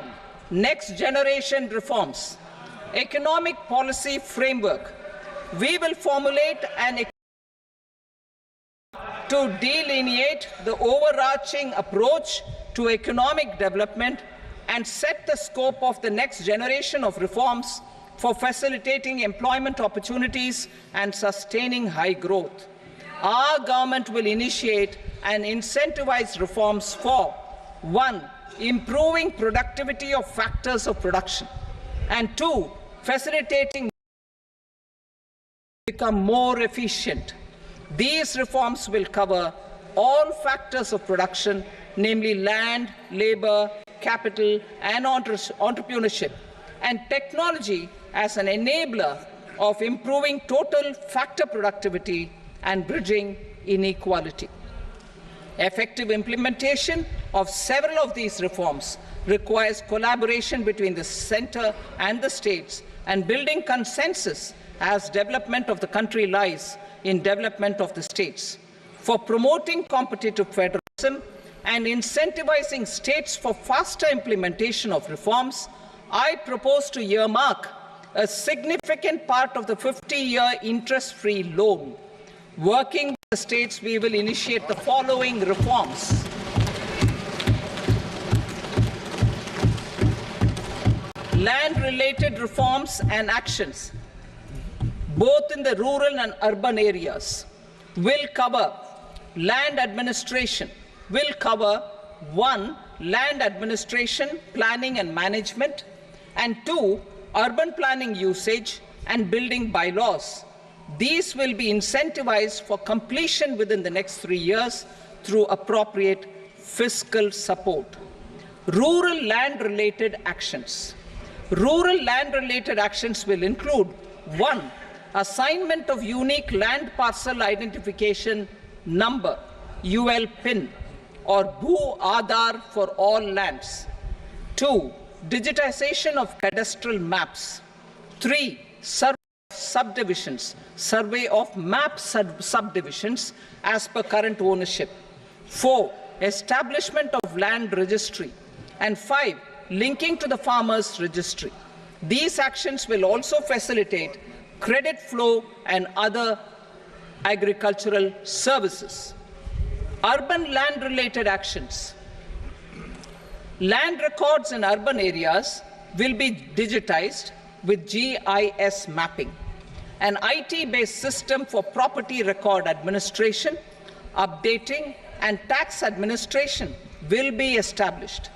next generation reforms. Economic policy framework. We will formulate an to delineate the overarching approach to economic development and set the scope of the next generation of reforms for facilitating employment opportunities and sustaining high growth. Our government will initiate and incentivize reforms for 1. Improving productivity of factors of production, and 2. Facilitating become more efficient. These reforms will cover all factors of production, namely land, labor, capital, and entrepreneurship, and technology as an enabler of improving total factor productivity and bridging inequality. Effective implementation of several of these reforms requires collaboration between the center and the states and building consensus as development of the country lies in development of the states. For promoting competitive federalism and incentivizing states for faster implementation of reforms, I propose to earmark a significant part of the 50-year interest-free loan. Working with the states, we will initiate the following reforms. Land-related reforms and actions, both in the rural and urban areas, will cover land administration, will cover 1. Land administration, planning and management, and 2. Urban planning usage and building bylaws. These will be incentivized for completion within the next 3 years through appropriate fiscal support. Rural land-related actions. Rural land-related actions will include 1. Assignment of unique land parcel identification number, UL PIN, or Bhu Aadhaar for all lands. 2. Digitization of cadastral maps. 3. Subdivisions, survey of map subdivisions as per current ownership. 4. Establishment of land registry. And 5. Linking to the farmers registry. These actions will also facilitate credit flow and other agricultural services. Urban land-related actions. Land records in urban areas will be digitized with GIS mapping. An IT-based system for property record administration, updating, and tax administration will be established.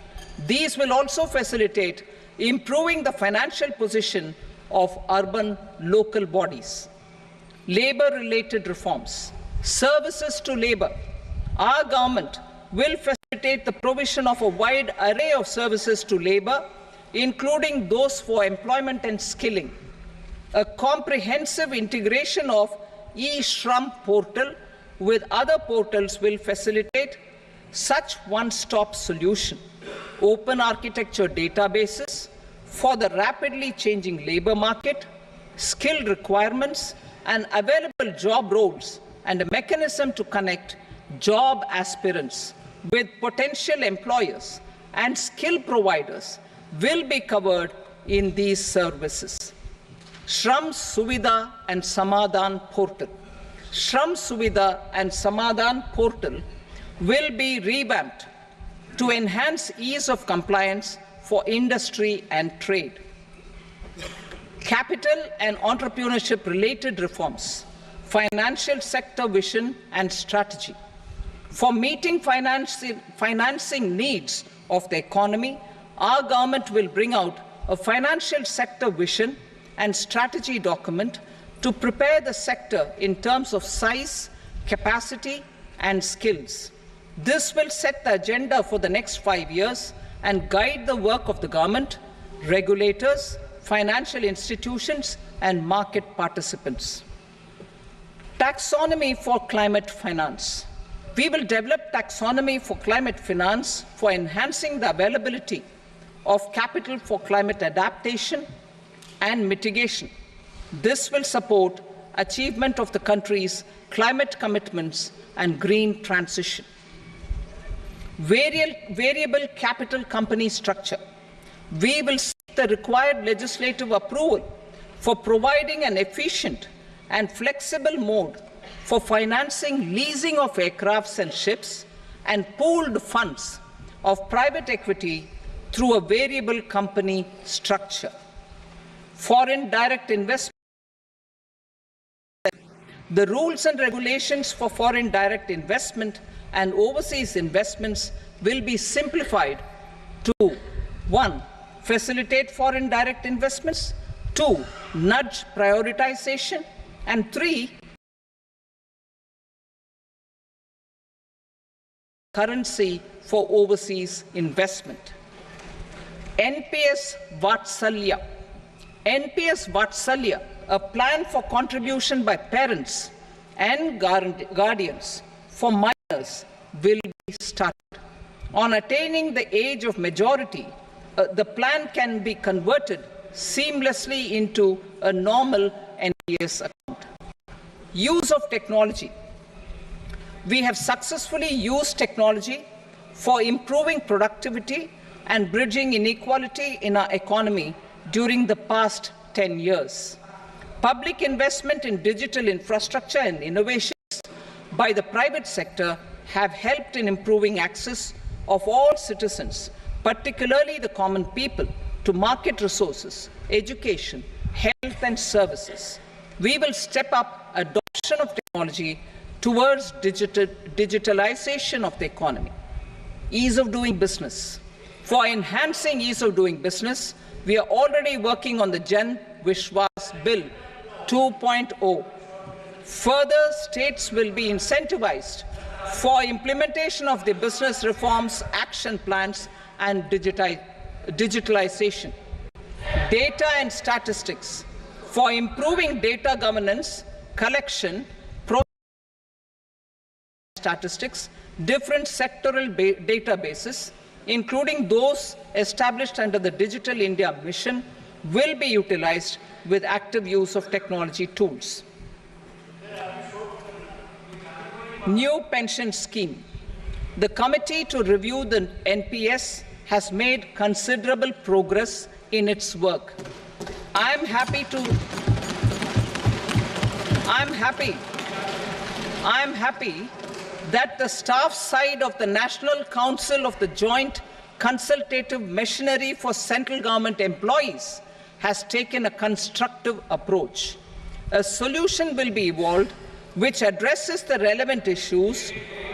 These will also facilitate improving the financial position of urban local bodies. Labor-related reforms. Services to labor. Our government will facilitate the provision of a wide array of services to labor, including those for employment and skilling. A comprehensive integration of e-Shram portal with other portals will facilitate such one-stop solution. Open architecture databases for the rapidly changing labor market, skill requirements, and available job roles, and a mechanism to connect job aspirants with potential employers and skill providers will be covered in these services. Shram Suvidha and Samadhan Portal. Shram Suvidha and Samadhan Portal will be revamped to enhance ease of compliance for industry and trade. Capital and entrepreneurship related reforms, financial sector vision and strategy. For meeting financing needs of the economy, our government will bring out a financial sector vision and strategy document to prepare the sector in terms of size, capacity, and skills. This will set the agenda for the next 5 years and guide the work of the government, regulators, financial institutions, and market participants. Taxonomy for climate finance. We will develop taxonomy for climate finance for enhancing the availability of capital for climate adaptation and mitigation. This will support achievement of the country's climate commitments and green transition. Variable capital company structure. We will seek the required legislative approval for providing an efficient and flexible mode for financing leasing of aircrafts and ships and pooled funds of private equity through a variable company structure. Foreign direct investment. The rules and regulations for foreign direct investment and overseas investments will be simplified to 1. Facilitate foreign direct investments, 2. Nudge prioritization, and 3. Currency for overseas investment. NPS Vatsalya. NPS Vatsalya, a plan for contribution by parents and guardians for minors, will be started. On attaining the age of majority, the plan can be converted seamlessly into a normal NPS account. Use of technology. We have successfully used technology for improving productivity and bridging inequality in our economy during the past 10 years. Public investment in digital infrastructure and innovations by the private sector have helped in improving access of all citizens, particularly the common people, to market resources, education, health and services. We will step up adoption of technology towards digitalization of the economy. Ease of doing business. For enhancing ease of doing business, we are already working on the Jan Vishwas Bill 2.0. Further, states will be incentivized for implementation of the business reforms, action plans, and digitalization. Data and statistics. For improving data governance, collection, statistics, different sectoral databases, including those established under the Digital India Mission, will be utilized with active use of technology tools. New pension scheme. The committee to review the NPS has made considerable progress in its work. I'm happy that the staff side of the National Council of the Joint Consultative Machinery for Central Government Employees has taken a constructive approach. A solution will be evolved which addresses the relevant issues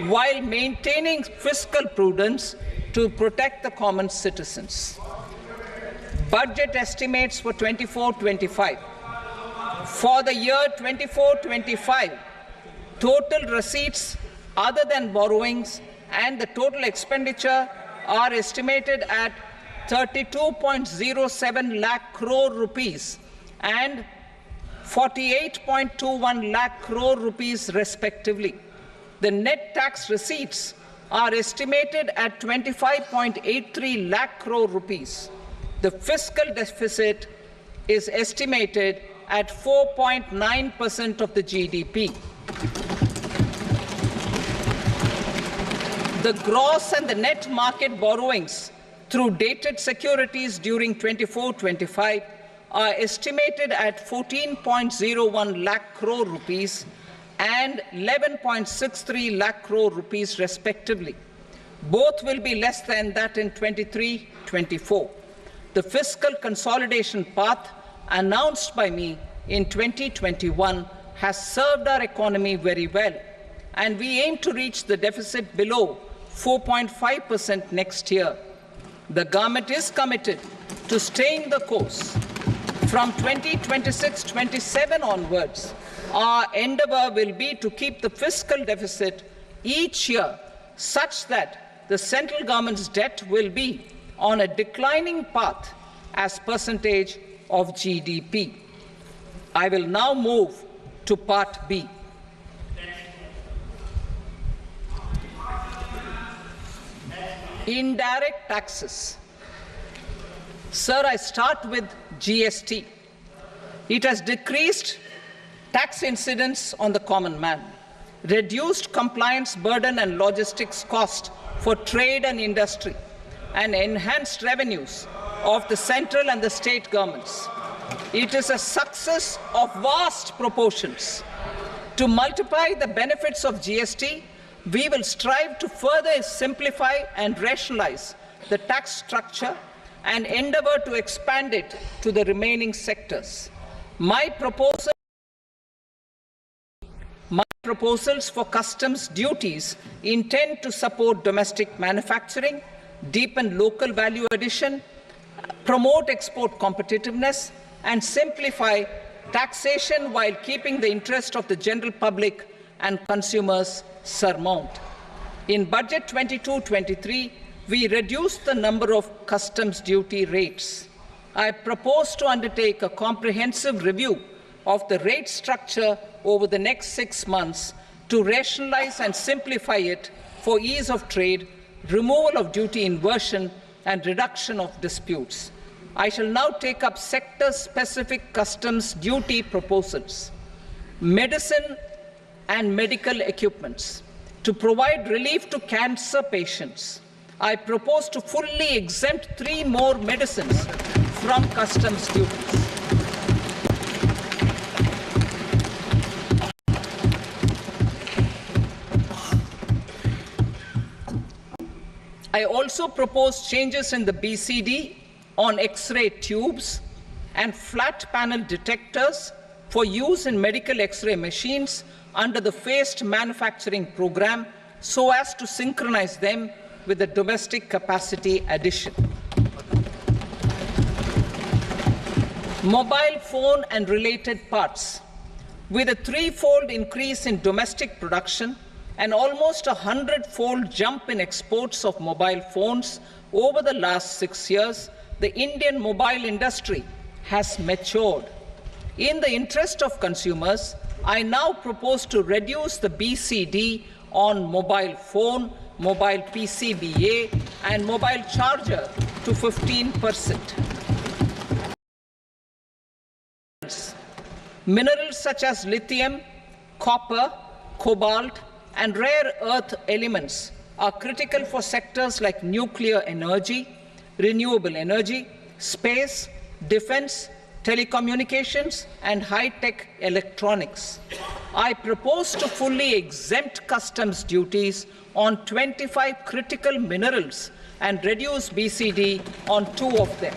while maintaining fiscal prudence to protect the common citizens. Budget estimates for 24-25. For the year 24-25, total receipts other than borrowings and the total expenditure are estimated at 32.07 lakh crore rupees and 48.21 lakh crore rupees respectively. The net tax receipts are estimated at 25.83 lakh crore rupees. The fiscal deficit is estimated at 4.9% of the GDP. The gross and the net market borrowings through dated securities during 24-25 are estimated at 14.01 lakh crore rupees and 11.63 lakh crore rupees respectively. Both will be less than that in 23-24. The fiscal consolidation path announced by me in 2021 has served our economy very well, and we aim to reach the deficit below 4.5% next year. The government is committed to staying the course. From 2026-27 onwards, our endeavour will be to keep the fiscal deficit each year such that the central government's debt will be on a declining path as percentage of GDP. I will now move to Part B. Indirect taxes. Sir, I start with GST. It has decreased tax incidence on the common man, reduced compliance burden and logistics cost for trade and industry, and enhanced revenues of the central and the state governments. It is a success of vast proportions. To multiply the benefits of GST, we will strive to further simplify and rationalize the tax structure and endeavour to expand it to the remaining sectors. My proposals for customs duties intend to support domestic manufacturing, deepen local value addition, promote export competitiveness, and simplify taxation while keeping the interest of the general public and consumers surmount. In Budget 22-23, we reduced the number of customs duty rates. I propose to undertake a comprehensive review of the rate structure over the next 6 months to rationalize and simplify it for ease of trade, removal of duty inversion, and reduction of disputes. I shall now take up sector-specific customs duty proposals. Medicine and medical equipments. To provide relief to cancer patients, I propose to fully exempt 3 more medicines from customs duties. I also propose changes in the BCD on X-ray tubes and flat panel detectors for use in medical X-ray machines under the phased manufacturing program so as to synchronize them with the domestic capacity addition. Mobile phone and related parts. With a 3-fold increase in domestic production and almost a 100-fold jump in exports of mobile phones over the last 6 years, the Indian mobile industry has matured. In the interest of consumers, I now propose to reduce the BCD on mobile phone, mobile PCBA, and mobile charger to 15%. Minerals such as lithium, copper, cobalt, and rare earth elements are critical for sectors like nuclear energy, renewable energy, space, defense, telecommunications, and high-tech electronics. I propose to fully exempt customs duties on 25 critical minerals and reduce BCD on 2 of them.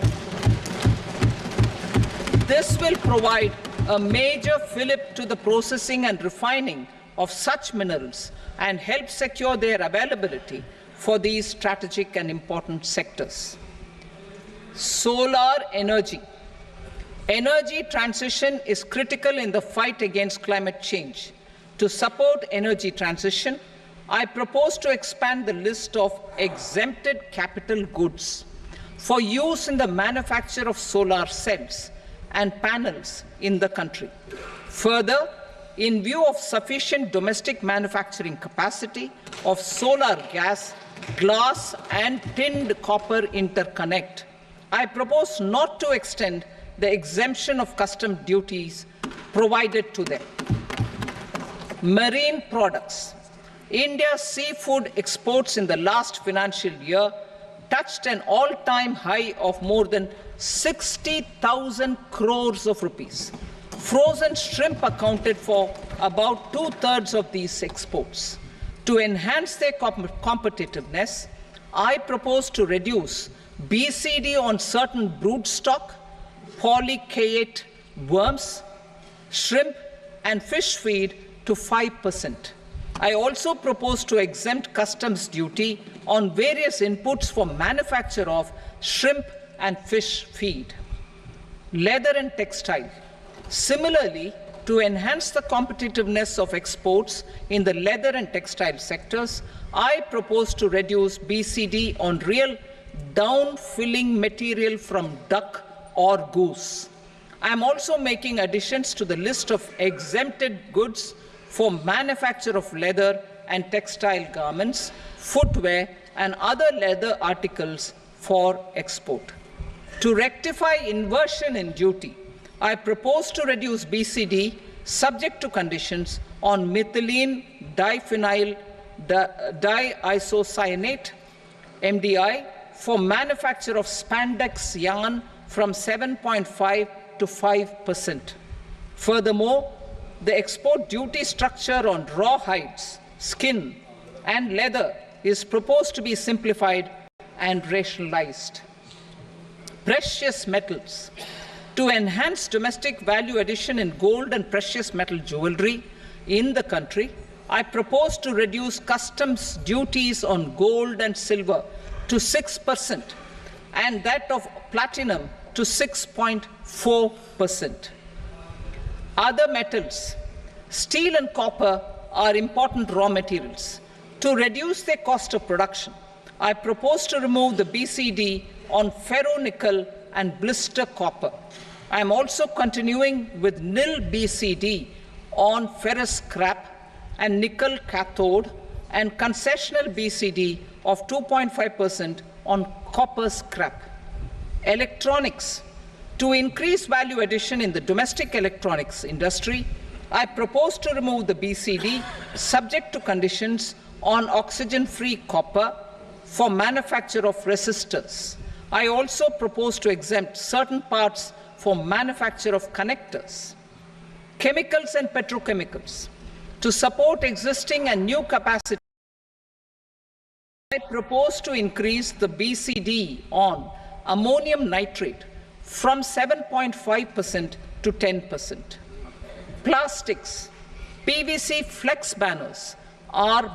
This will provide a major fillip to the processing and refining of such minerals and help secure their availability for these strategic and important sectors. Solar energy. Energy transition is critical in the fight against climate change. To support energy transition, I propose to expand the list of exempted capital goods for use in the manufacture of solar cells and panels in the country. Further, in view of sufficient domestic manufacturing capacity of solar gas, glass, and tinned copper interconnect, I propose not to extend the exemption of custom duties provided to them. Marine products. India's seafood exports in the last financial year touched an all-time high of more than 60,000 crores of rupees. Frozen shrimp accounted for about 2/3 of these exports. To enhance their competitiveness, I propose to reduce BCD on certain broodstock, polychaete worms, shrimp and fish feed to 5%. I also propose to exempt customs duty on various inputs for manufacture of shrimp and fish feed. Leather and textile. Similarly, to enhance the competitiveness of exports in the leather and textile sectors, I propose to reduce BCD on real down-filling material from duck or goose. I am also making additions to the list of exempted goods for manufacture of leather and textile garments, footwear, and other leather articles for export. To rectify inversion in duty, I propose to reduce BCD subject to conditions on methylene diphenyl diisocyanate MDI for manufacture of spandex yarn from 7.5 to 5%. Furthermore, the export duty structure on raw hides, skin, and leather is proposed to be simplified and rationalized. Precious metals. To enhance domestic value addition in gold and precious metal jewelry in the country, I propose to reduce customs duties on gold and silver to 6% and that of platinum to 6.4%. Other metals, steel and copper are important raw materials. To reduce their cost of production, I propose to remove the BCD on ferronickel and blister copper. I am also continuing with nil BCD on ferrous scrap and nickel cathode and concessional BCD of 2.5% on copper scrap. Electronics. To increase value addition in the domestic electronics industry, I propose to remove the BCD subject to conditions on oxygen-free copper for manufacture of resistors. I also propose to exempt certain parts for manufacture of connectors. Chemicals and petrochemicals. To support existing and new capacity, I propose to increase the BCD on ammonium nitrate from 7.5% to 10%. Plastics. PVC flex banners are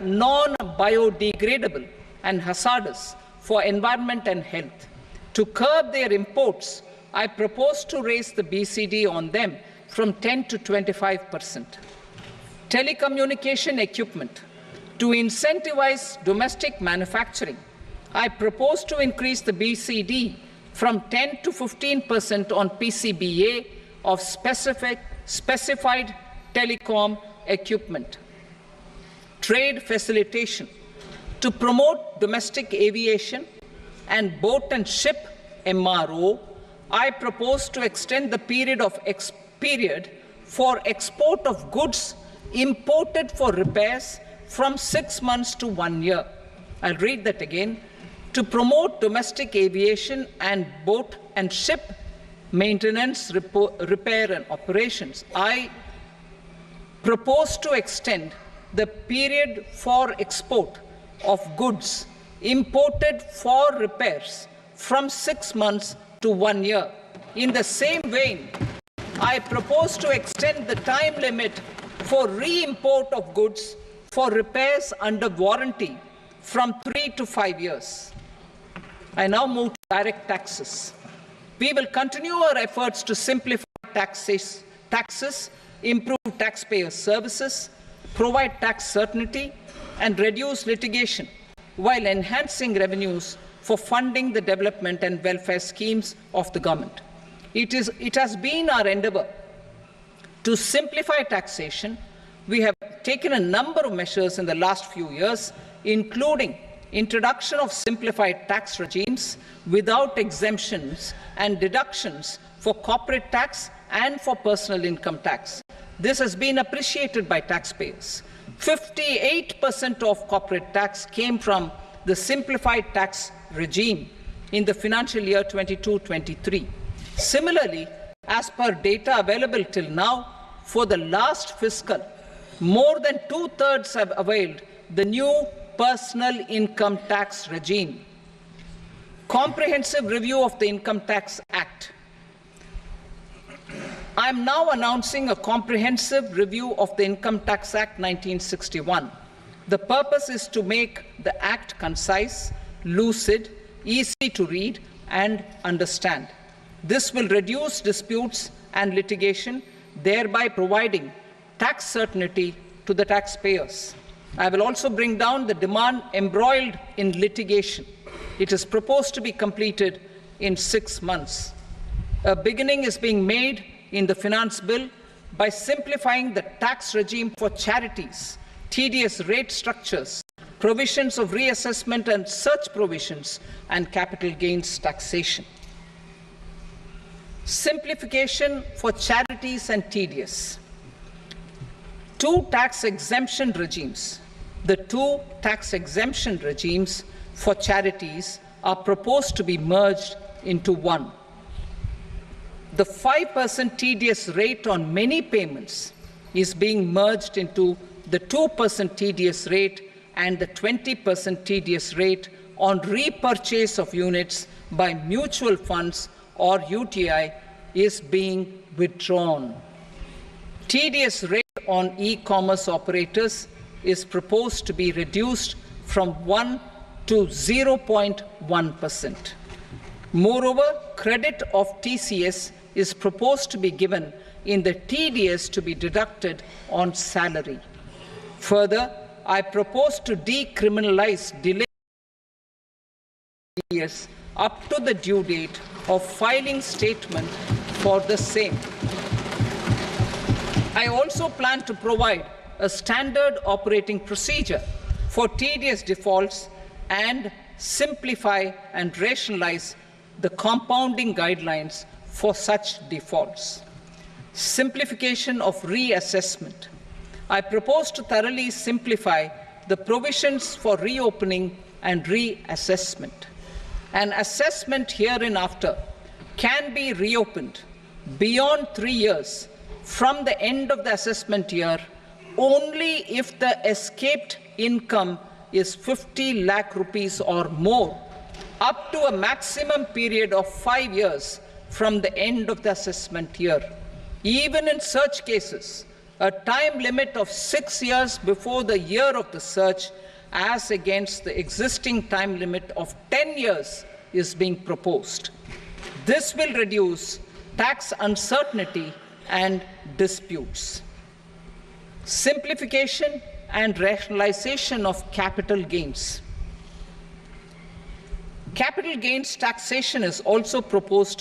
non-biodegradable and hazardous for environment and health. To curb their imports, I propose to raise the BCD on them from 10 to 25%. Telecommunication equipment. To incentivize domestic manufacturing, I propose to increase the BCD from 10 to 15% on PCBA of specified telecom equipment. Trade facilitation. To promote domestic aviation and boat and ship MRO, I propose to extend the period for export of goods imported for repairs from 6 months to 1 year. I'll read that again. To promote domestic aviation and boat and ship maintenance, repair and operations, I propose to extend the period for export of goods imported for repairs from 6 months to 1 year. In the same vein, I propose to extend the time limit for re-import of goods for repairs under warranty from 3 to 5 years. I now move to direct taxes. We will continue our efforts to simplify taxes, improve taxpayer services, provide tax certainty, and reduce litigation while enhancing revenues for funding the development and welfare schemes of the government. It has been our endeavor to simplify taxation. We have taken a number of measures in the last few years, including introduction of simplified tax regimes without exemptions and deductions for corporate tax and for personal income tax. This has been appreciated by taxpayers. 58% of corporate tax came from the simplified tax regime in the financial year 22-23. Similarly, as per data available till now, for the last fiscal, more than 2/3 have availed the new personal income tax regime. Comprehensive review of the Income Tax Act. I am now announcing a comprehensive review of the Income Tax Act 1961. The purpose is to make the Act concise, lucid, easy to read and understand. This will reduce disputes and litigation, thereby providing tax certainty to the taxpayers. I will also bring down the demand embroiled in litigation. It is proposed to be completed in 6 months. A beginning is being made in the Finance Bill by simplifying the tax regime for charities, tedious rate structures, provisions of reassessment and such provisions, and capital gains taxation. Simplification for charities and tedious. Two tax exemption regimes. The two tax exemption regimes for charities are proposed to be merged into one. The 5% TDS rate on many payments is being merged into the 2% TDS rate, and the 20% TDS rate on repurchase of units by mutual funds or UTI is being withdrawn. TDS rate on e-commerce operators is proposed to be reduced from 1 to 0.1%. Moreover, credit of TCS is proposed to be given in the TDS to be deducted on salary. Further, I propose to decriminalize delay up to the due date of filing statement for the same. I also plan to provide a standard operating procedure for TDS defaults and simplify and rationalize the compounding guidelines for such defaults. Simplification of reassessment. I propose to thoroughly simplify the provisions for reopening and reassessment. An assessment hereinafter can be reopened beyond 3 years from the end of the assessment year only if the escaped income is 50 lakh rupees or more, up to a maximum period of 5 years from the end of the assessment year. Even in such cases, a time limit of 6 years before the year of the search, as against the existing time limit of 10 years, is being proposed. This will reduce tax uncertainty and disputes. Simplification and rationalization of capital gains. Capital gains taxation is also proposed to